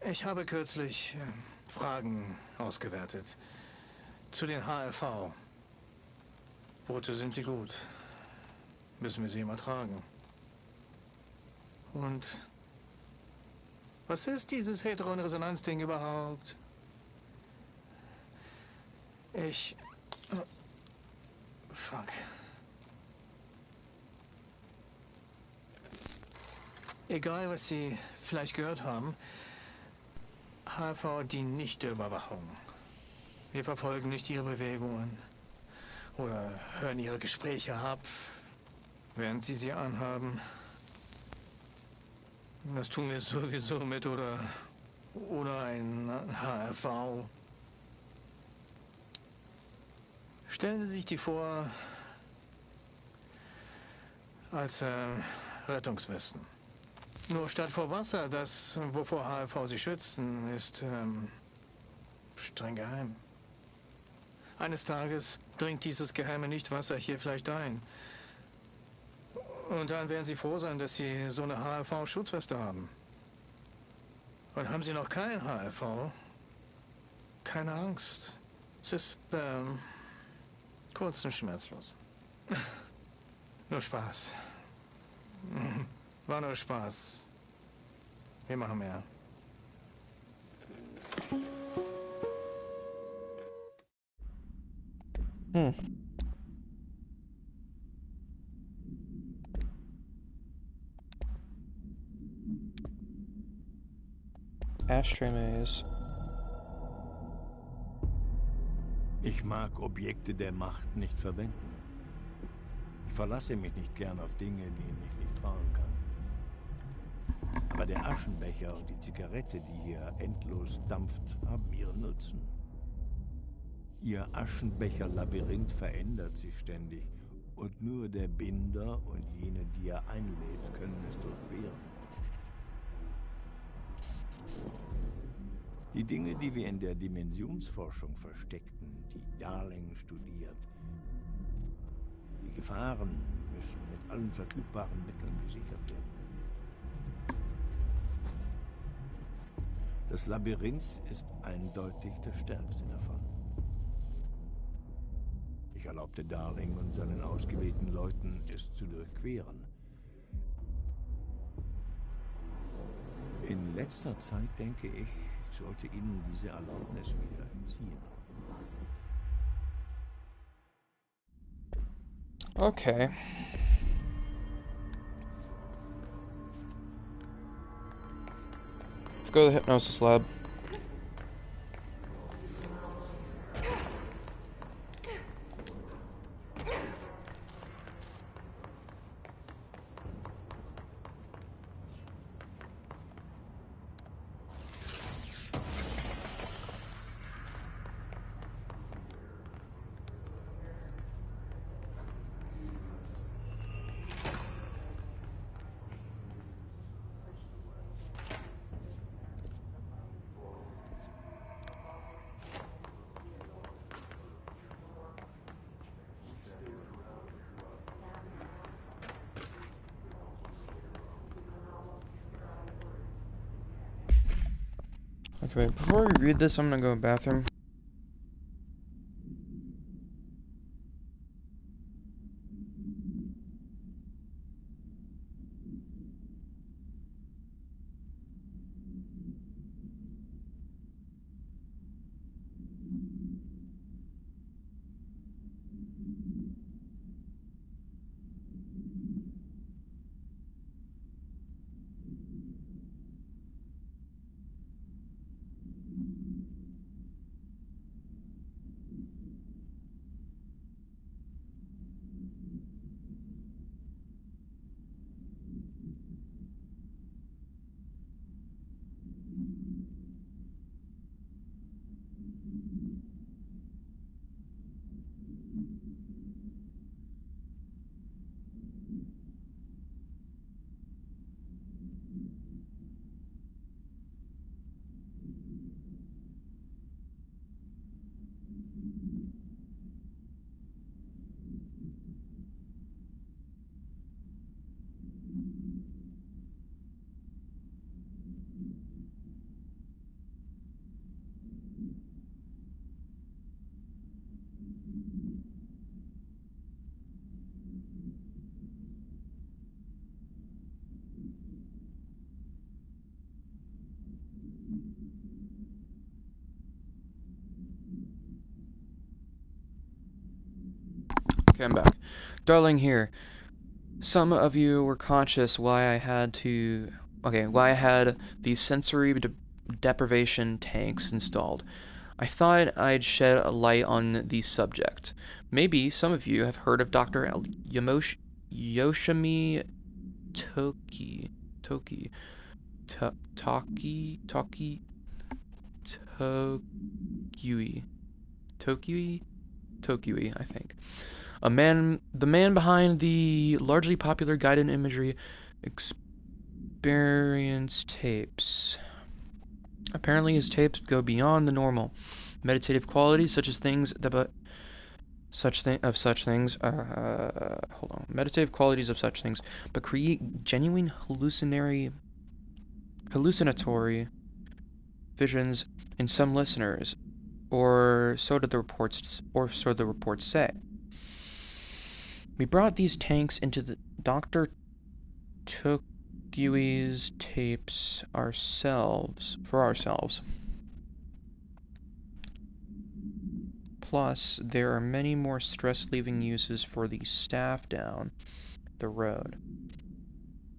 Ich habe kürzlich Fragen ausgewertet. Zu den HRV. Wozu sind sie gut? Müssen wir sie immer tragen? Und was ist dieses Heteroresonanzding überhaupt? Fuck. Egal, was Sie vielleicht gehört haben, HV dient nicht der Überwachung. Wir verfolgen nicht Ihre Bewegungen oder hören Ihre Gespräche ab, während Sie sie anhaben. Das tun wir sowieso mit oder ein HRV. Stellen Sie sich die vor als Rettungswesten. Nur statt vor Wasser, das, wovor HRV sie schützen, ist streng geheim. Eines Tages dringt dieses geheime Nichtwasser hier vielleicht ein. Und dann werden Sie froh sein, dass Sie so eine HRV-Schutzweste haben. Und haben Sie noch kein HRV? Keine Angst. Es ist kurz und schmerzlos. Nur Spaß. War nur Spaß. Wir machen mehr. Ashtray Maze. Ich mag Objekte der Macht nicht verwenden. Ich verlasse mich nicht gern auf Dinge, denen ich nicht trauen kann. Aber der Aschenbecher und die Zigarette, die hier endlos dampft, haben ihren Nutzen. Ihr Aschenbecher-Labyrinth verändert sich ständig. Und nur der Binder und jene, die er einlädt, können es durchqueren. Die Dinge, die wir in der Dimensionsforschung versteckten, die Darling studiert. Die Gefahren müssen mit allen verfügbaren Mitteln gesichert werden. Das Labyrinth ist eindeutig das stärkste davon. Ich erlaubte Darling und seinen ausgewählten Leuten, es zu durchqueren. In letzter Zeit denke ich, ich sollte ihnen diese Erlaubnis wieder entziehen. Okay. Let's go to the hypnosis lab. Okay, before we read this, I'm gonna go to the bathroom. Okay, I'm back. Darling here. Some of you were conscious why I had these sensory deprivation tanks installed. I thought I'd shed a light on the subject. Maybe some of you have heard of Dr. Yoshimi Toki, Tokui, I think. The man behind the largely popular guided imagery experience tapes. Apparently his tapes go beyond the normal. Meditative qualities meditative qualities of such things, but create genuine hallucinatory visions in some listeners, or so the reports say. We brought these tanks into the Dr. Tokui's tapes for ourselves. Plus, there are many more stress-relieving uses for the staff down the road.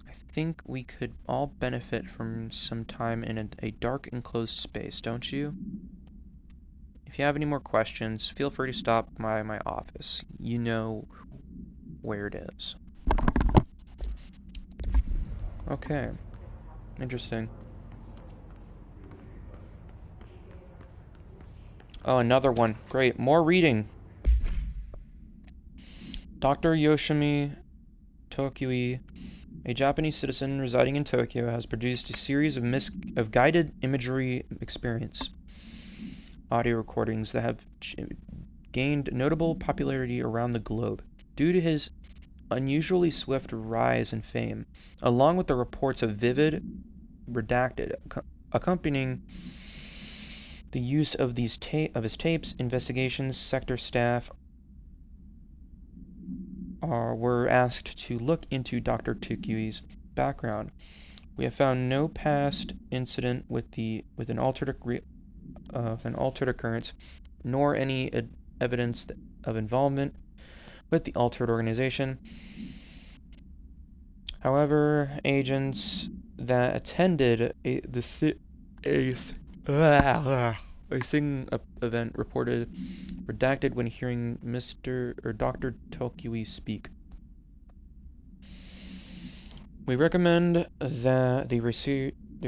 I think we could all benefit from some time in a dark enclosed space, don't you? If you have any more questions, feel free to stop by my office. You know where it is. Okay. Interesting. Oh, another one. Great. More reading. Dr. Yoshimi Tokui, a Japanese citizen residing in Tokyo, has produced a series of guided imagery experience audio recordings that have gained notable popularity around the globe due to his unusually swift rise in fame, along with the reports of vivid, redacted, accompanying the use of his tapes. Investigations sector staff were asked to look into Dr. Tokui's background. We have found no past incident with an altered occurrence, nor any evidence of involvement with the altered organization. However, agents that attended a singing event reported redacted when hearing Dr. Tokui speak. We recommend that the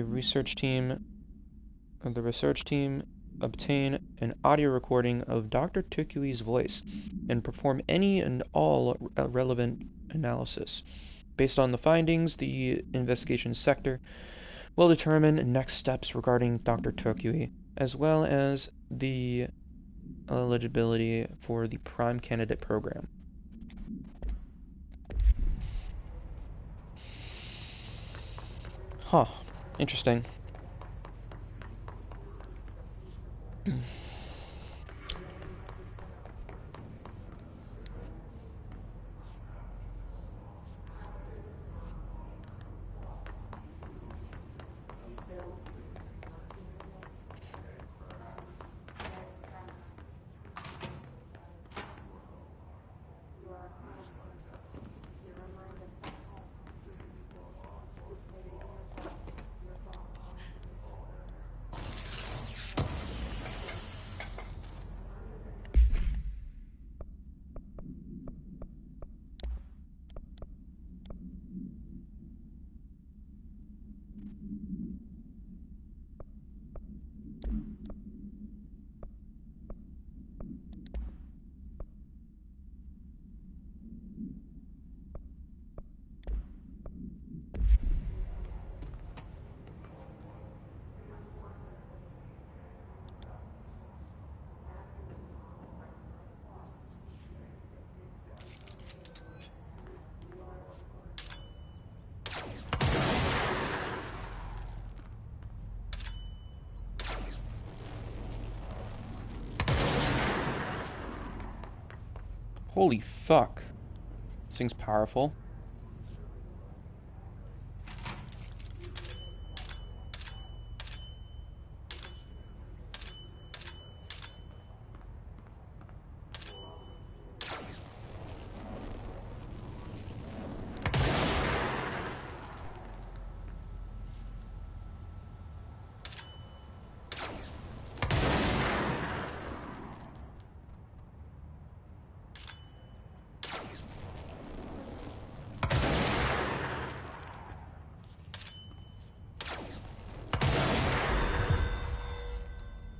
research team obtain an audio recording of Dr. Tokui's voice and perform any and all relevant analysis. Based on the findings, the investigation sector will determine next steps regarding Dr. Tokui, as well as the eligibility for the Prime Candidate program. Huh. Interesting. Holy fuck. This thing's powerful.